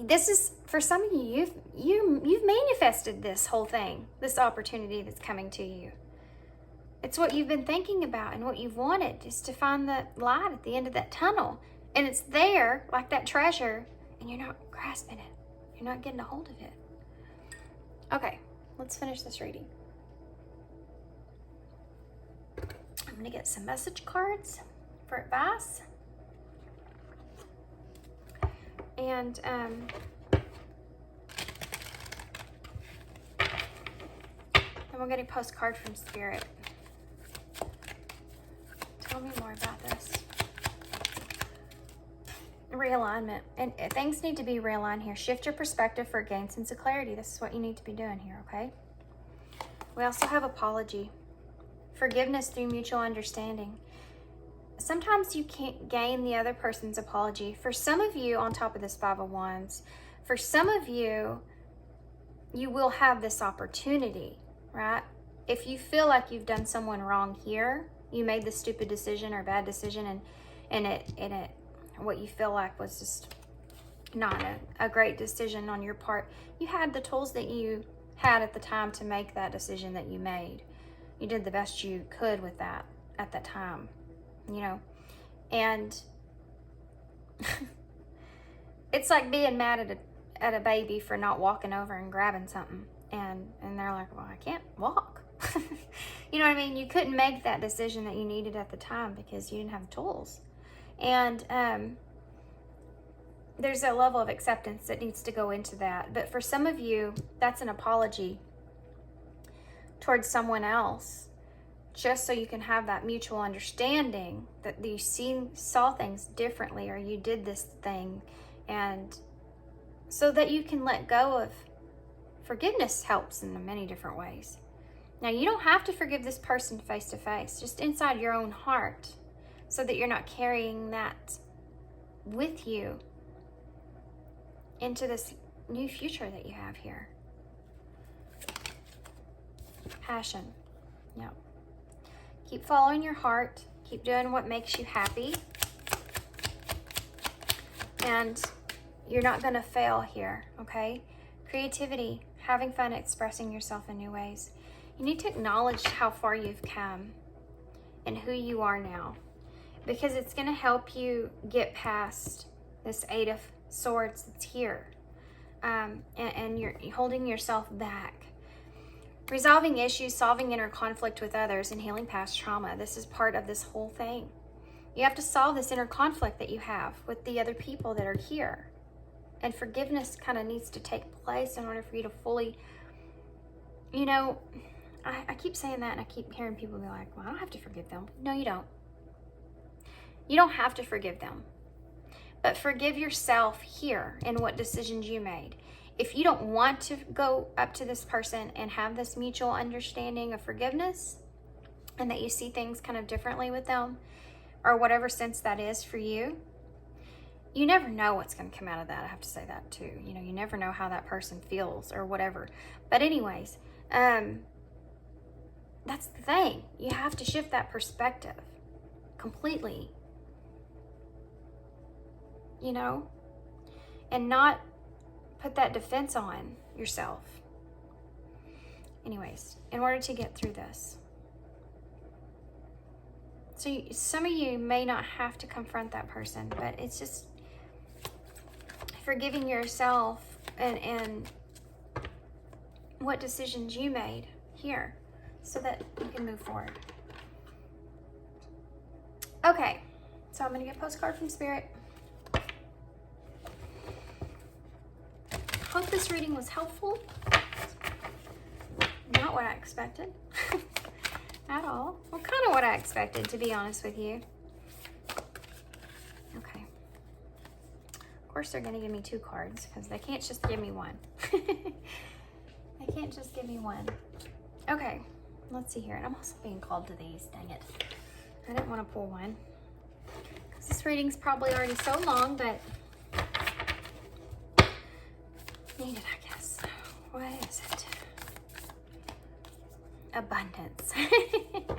this is, for some of you, you've manifested this whole thing, this opportunity that's coming to you. It's what you've been thinking about and what you've wanted, is to find the light at the end of that tunnel. And it's there, like that treasure, and you're not grasping it. You're not getting a hold of it. Okay, let's finish this reading. I'm going to get some message cards for advice. And then we're getting a postcard from Spirit. Tell me more about this. Realignment. And things need to be realigned here. Shift your perspective for a gained sense of clarity. This is what you need to be doing here, okay? We also have apology. Forgiveness through mutual understanding. Sometimes you can't gain the other person's apology. For some of you, on top of this Five of Wands, for some of you, you will have this opportunity, right? If you feel like you've done someone wrong here, you made the stupid decision or bad decision, and it what you feel like was just not a great decision on your part. You had the tools that you had at the time to make that decision that you made. You did the best you could with that at that time, you know. And it's like being mad at a baby for not walking over and grabbing something, and they're like, well, I can't walk. You know what I mean? You couldn't make that decision that you needed at the time because you didn't have tools. And there's a level of acceptance that needs to go into that. But for some of you, that's an apology towards someone else, just so you can have that mutual understanding that you saw things differently, or you did this thing, and so that you can let go of. Forgiveness helps in many different ways. Now, you don't have to forgive this person face to face, just inside your own heart, so that you're not carrying that with you into this new future that you have here. Passion. Yeah. Keep following your heart. Keep doing what makes you happy. And You're not going to fail here, okay? Creativity, having fun, expressing yourself in new ways. You need to acknowledge how far you've come and who you are now, because it's going to help you get past this Eight of Swords that's here. And you're holding yourself back. Resolving issues, solving inner conflict with others, and healing past trauma. This is part of this whole thing. You have to solve this inner conflict that you have with the other people that are here. And forgiveness kind of needs to take place in order for you to fully, you know, I keep saying that, and I keep hearing people be like, well, I don't have to forgive them. No, you don't. You don't have to forgive them. But forgive yourself here in what decisions you made. If you don't want to go up to this person and have this mutual understanding of forgiveness, and that you see things kind of differently with them, or whatever sense that is for you, you never know what's going to come out of that. I have to say that too. You know, you never know how that person feels or whatever. But anyways, that's the thing. You have to shift that perspective completely. You know, and not put that defense on yourself. Anyways, in order to get through this. So some of you may not have to confront that person, but it's just forgiving yourself and what decisions you made here so that you can move forward. Okay, so I'm going to get a postcard from Spirit. Hope this reading was helpful. Not what I expected at all. Well, kind of what I expected, to be honest with you. Okay. Of course, they're going to give me 2 cards because they can't just give me one. They can't just give me one. Okay, let's see here. And I'm also being called to these. Dang it. I didn't want to pull one because this reading's probably already so long, but needed, I guess. What is it? Abundance. It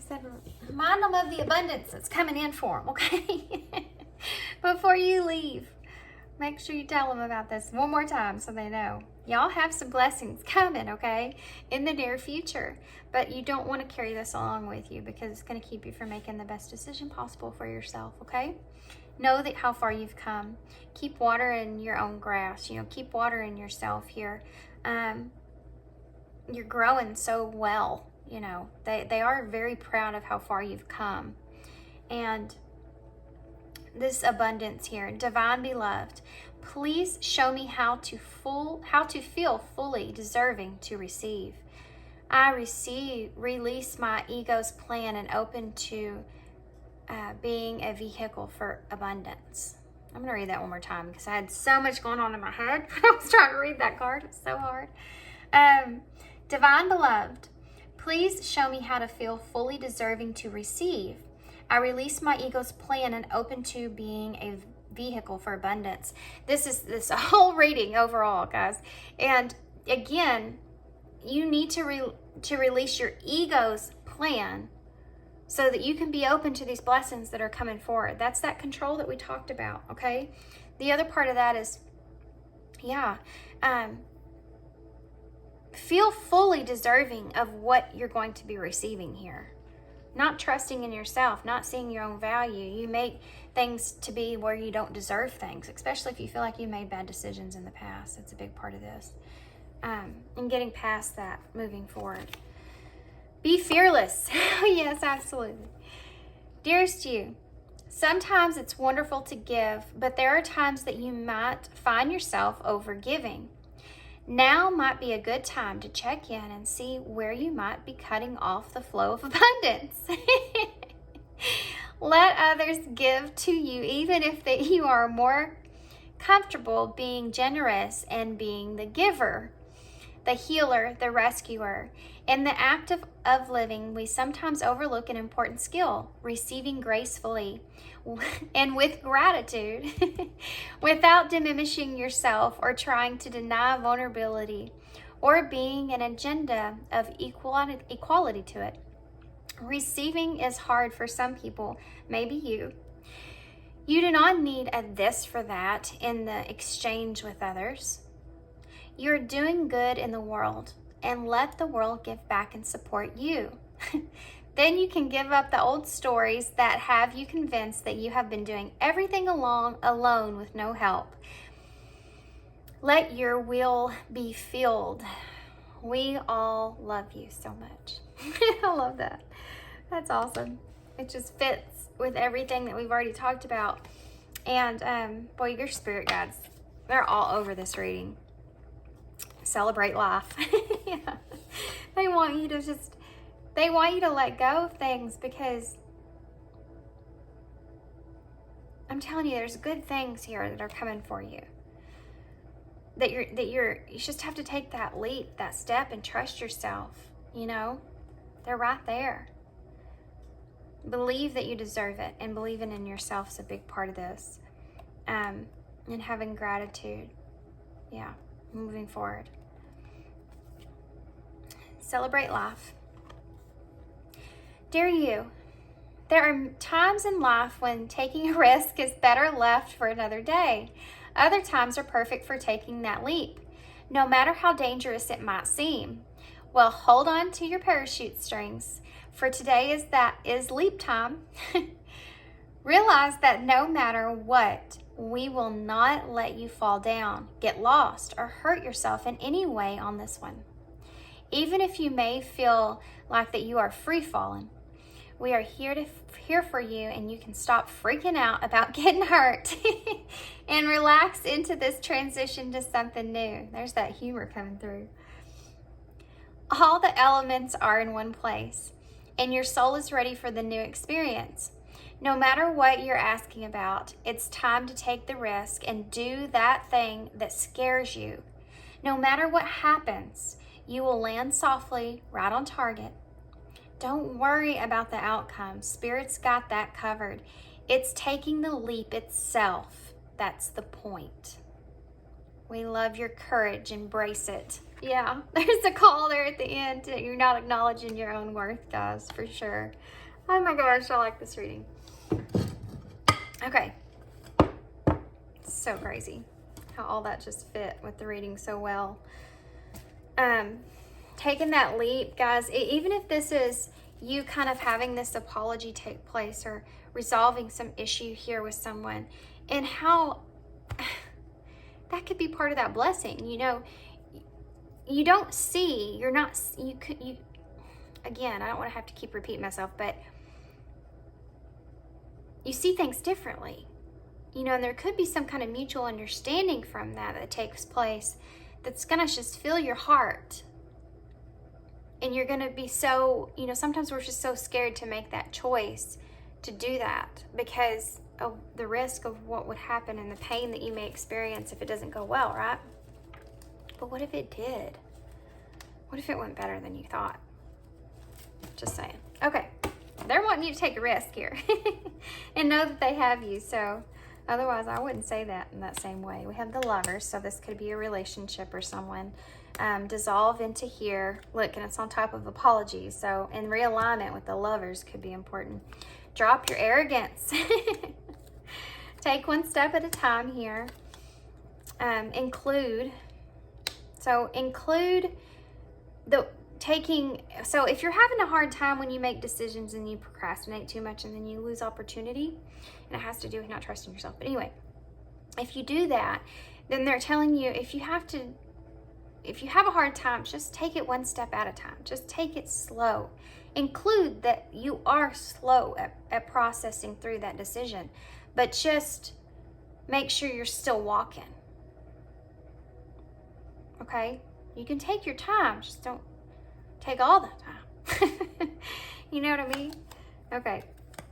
said, remind them of the abundance that's coming in for them, okay? Before you leave, make sure you tell them about this one more time so they know. Y'all have some blessings coming, okay, in the near future. But you don't want to carry this along with you because it's going to keep you from making the best decision possible for yourself, okay? Know that how far you've come. Keep watering your own grass. You know, keep watering yourself here. You're growing so well. You know, they are very proud of how far you've come. And this abundance here, divine beloved, please show me how to feel fully deserving to receive. I release my ego's plan and open to being a vehicle for abundance. I'm going to read that one more time because I had so much going on in my head when I was trying to read that card. It's so hard. Divine beloved, please show me how to feel fully deserving to receive. I release my ego's plan and open to being a vehicle for abundance. This is this whole reading overall, guys. And again, you need to release your ego's plan so that you can be open to these blessings that are coming forward. That's that control that we talked about, okay? The other part of that is, feel fully deserving of what you're going to be receiving here. Not trusting in yourself, not seeing your own value. You make things to be where you don't deserve things, especially if you feel like you made bad decisions in the past. That's a big part of this. And getting past that, moving forward. Be fearless. Yes, absolutely. Dearest you, sometimes it's wonderful to give, but there are times that you might find yourself overgiving. Now might be a good time to check in and see where you might be cutting off the flow of abundance. Let others give to you, even if you are more comfortable being generous and being the giver, the healer, the rescuer. In the act of living, we sometimes overlook an important skill, receiving gracefully and with gratitude without diminishing yourself or trying to deny vulnerability or being an agenda of equality to it. Receiving is hard for some people, maybe you. You do not need a this for that in the exchange with others. You're doing good in the world, and let the world give back and support you. Then you can give up the old stories that have you convinced that you have been doing everything alone with no help. Let your will be filled. We all love you so much. I love that. That's awesome. It just fits with everything that we've already talked about. And boy, your spirit guides, they're all over this reading. Celebrate life. Yeah. They want you to let go of things, because I'm telling you, there's good things here that are coming for you. You just have to take that leap, that step, and trust yourself. You know, they're right there. Believe that you deserve it, and believing in yourself is a big part of this. And having gratitude. Yeah, moving forward. Celebrate life. Dear you, there are times in life when taking a risk is better left for another day. Other times are perfect for taking that leap, no matter how dangerous it might seem. Well, hold on to your parachute strings, for today is leap time. Realize that no matter what, we will not let you fall down, get lost, or hurt yourself in any way on this one. Even if you may feel like that you are free falling, we are here for you, and you can stop freaking out about getting hurt and relax into this transition to something new. There's that humor coming through. All the elements are in one place, and your soul is ready for the new experience. No matter what you're asking about, it's time to take the risk and do that thing that scares you. No matter what happens, you will land softly, right on target. Don't worry about the outcome. Spirit's got that covered. It's taking the leap itself. That's the point. We love your courage. Embrace it. Yeah, there's a call there at the end. You're not acknowledging your own worth, guys, for sure. Oh my gosh, I like this reading. Okay. So crazy how all that just fit with the reading so well. Taking that leap, guys, even if this is you kind of having this apology take place or resolving some issue here with someone, and how that could be part of that blessing. You know, you don't see, you're not, you again, I don't want to have to keep repeating myself, but you see things differently, you know, and there could be some kind of mutual understanding from that takes place that's going to just fill your heart. And you're going to be so, you know, sometimes we're just so scared to make that choice to do that because of the risk of what would happen and the pain that you may experience if it doesn't go well, right? But what if it did? What if it went better than you thought? Just saying. Okay. They're wanting you to take a risk here and know that they have you. So otherwise, I wouldn't say that in that same way. We have the Lovers, so this could be a relationship or someone. Dissolve into here. Look, and it's on top of apologies. So in realignment with the Lovers could be important. Drop your arrogance. Take one step at a time here. Include the taking, so if you're having a hard time when you make decisions and you procrastinate too much and then you lose opportunity, and it has to do with not trusting yourself. But anyway, if you do that, then they're telling you if you have a hard time, just take it one step at a time. Just take it slow. Include that you are slow at processing through that decision, but just make sure you're still walking. Okay? You can take your time, just don't take all the time. You know what I mean? Okay.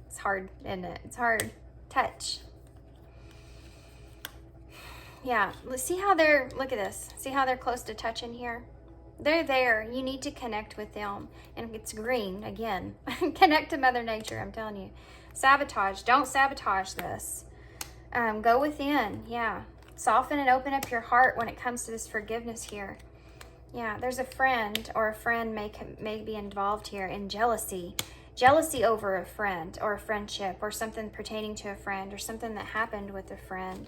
It's hard, isn't it? It's hard. Touch. Yeah. Let's see how look at this. See how they're close to touching here? They're there. You need to connect with them. And it's green again. Connect to Mother Nature, I'm telling you. Sabotage. Don't sabotage this. Go within. Yeah. Soften and open up your heart when it comes to this forgiveness here. Yeah, there's a friend or a friend may be involved here in jealousy. jealousy over a friend or a friendship or something pertaining to a friend or something that happened with a friend.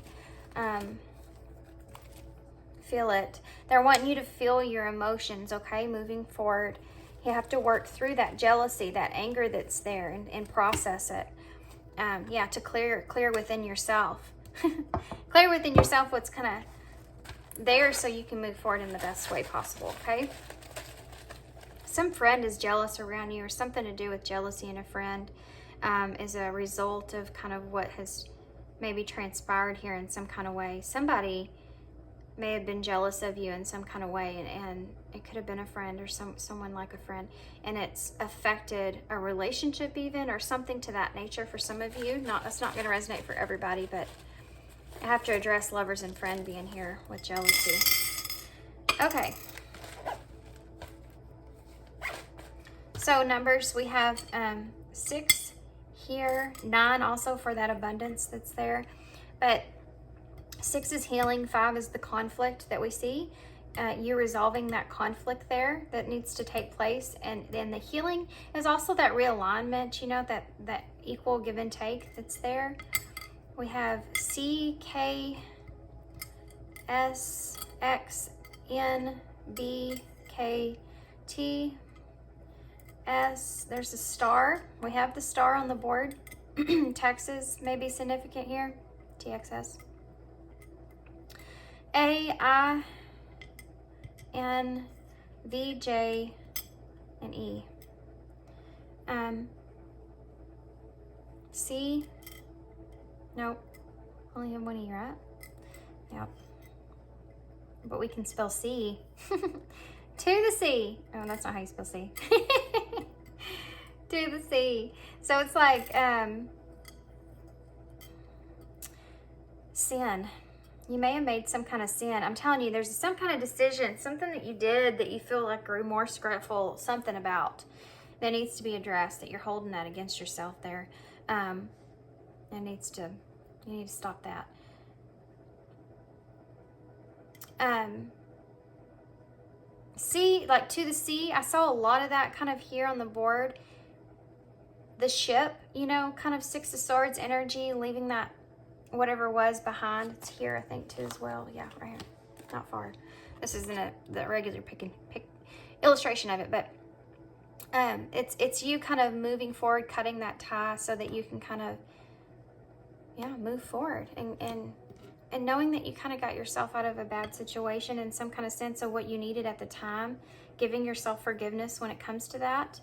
Feel it. They're wanting you to feel your emotions, okay, moving forward. You have to work through that jealousy, that anger that's there, and process it. Yeah, to clear within yourself. Clear within yourself what's kind of there so you can move forward in the best way possible, okay? Some friend is jealous around you, or something to do with jealousy in a friend is a result of kind of what has maybe transpired here in some kind of way. Somebody may have been jealous of you in some kind of way, and it could have been a friend or someone like a friend, and it's affected a relationship even, or something to that nature for some of you. That's not going to resonate for everybody, but I have to address lovers and friend being here with jealousy. Okay. So numbers, we have 6 here, 9 also for that abundance that's there, but 6 is healing, 5 is the conflict that we see. You resolving that conflict there that needs to take place. And then the healing is also that realignment, you know, that equal give and take that's there. We have 𝐾𝖔𝖚 𝖆𝖗𝖊 𝐾𝑔𝖚. There's a star. We have the star on the board. Texas may be significant here. TXS. A, I, N, V, J, and E. C. Nope. Only have one E, right? Yep. But we can spell C. To the C. Oh, that's not how you spell C. To the C. So it's like sin. You may have made some kind of sin. I'm telling you, there's some kind of decision, something that you did that you feel like remorseful, something about that needs to be addressed, that you're holding that against yourself there. You need to stop that. See, like to the sea, I saw a lot of that kind of here on the board. The ship, you know, kind of 6 of Swords energy, leaving that whatever was behind. It's here, I think, too, as well. Yeah, right here. Not far. This isn't the regular pick illustration of it, but it's you kind of moving forward, cutting that tie so that you can kind of, yeah, move forward and knowing that you kind of got yourself out of a bad situation in some kind of sense of what you needed at the time, giving yourself forgiveness when it comes to that.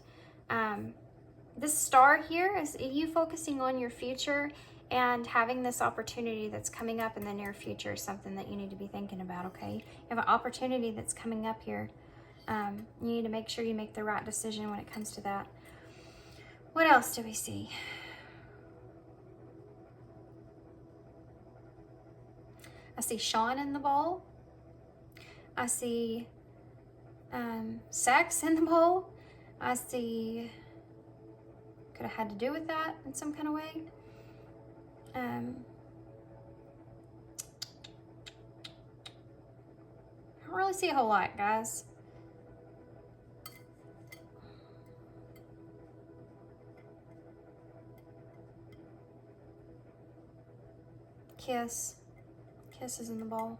This star here is you focusing on your future and having this opportunity that's coming up in the near future is something that you need to be thinking about, okay? You have an opportunity that's coming up here. You need to make sure you make the right decision when it comes to that. What else do we see? I see Sean in the bowl. I see sex in the bowl. I see, could have had to do with that in some kind of way. I don't really see a whole lot, guys. Kiss. Kiss is in the bowl.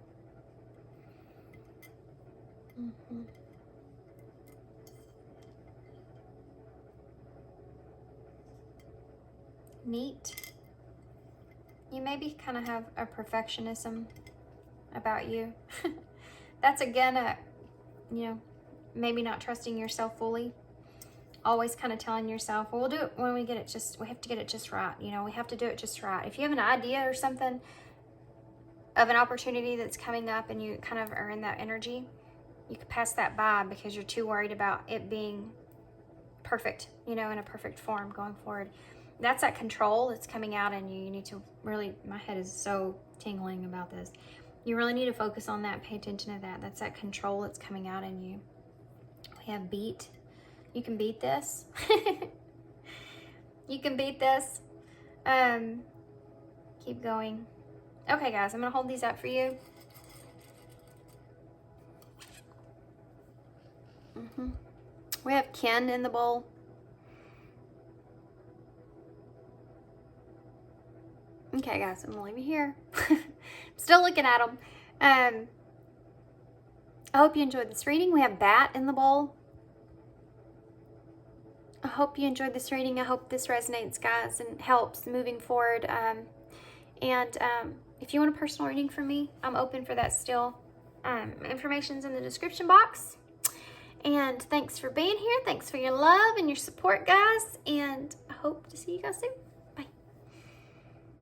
Neat. You maybe kind of have a perfectionism about you. That's again you know, maybe not trusting yourself fully. Always kind of telling yourself, well, we'll do it when we get it we have to get it just right. You know, we have to do it just right. If you have an idea or something of an opportunity that's coming up and you kind of are in that energy, you could pass that by because you're too worried about it being perfect, you know, in a perfect form going forward. That's that control that's coming out in you. You need to really, my head is so tingling about this. You really need to focus on that, pay attention to that. That's that control that's coming out in you. We have beat. You can beat this. You can beat this. Keep going. Okay, guys, I'm gonna hold these up for you. We have Ken in the bowl. Okay, guys, I'm gonna leave you here. I'm still looking at them. I hope you enjoyed this reading. We have bat in the bowl. I hope you enjoyed this reading. I hope this resonates, guys, and helps moving forward. If you want a personal reading from me, I'm open for that still. Information's in the description box. And thanks for being here. Thanks for your love and your support, guys. And I hope to see you guys soon.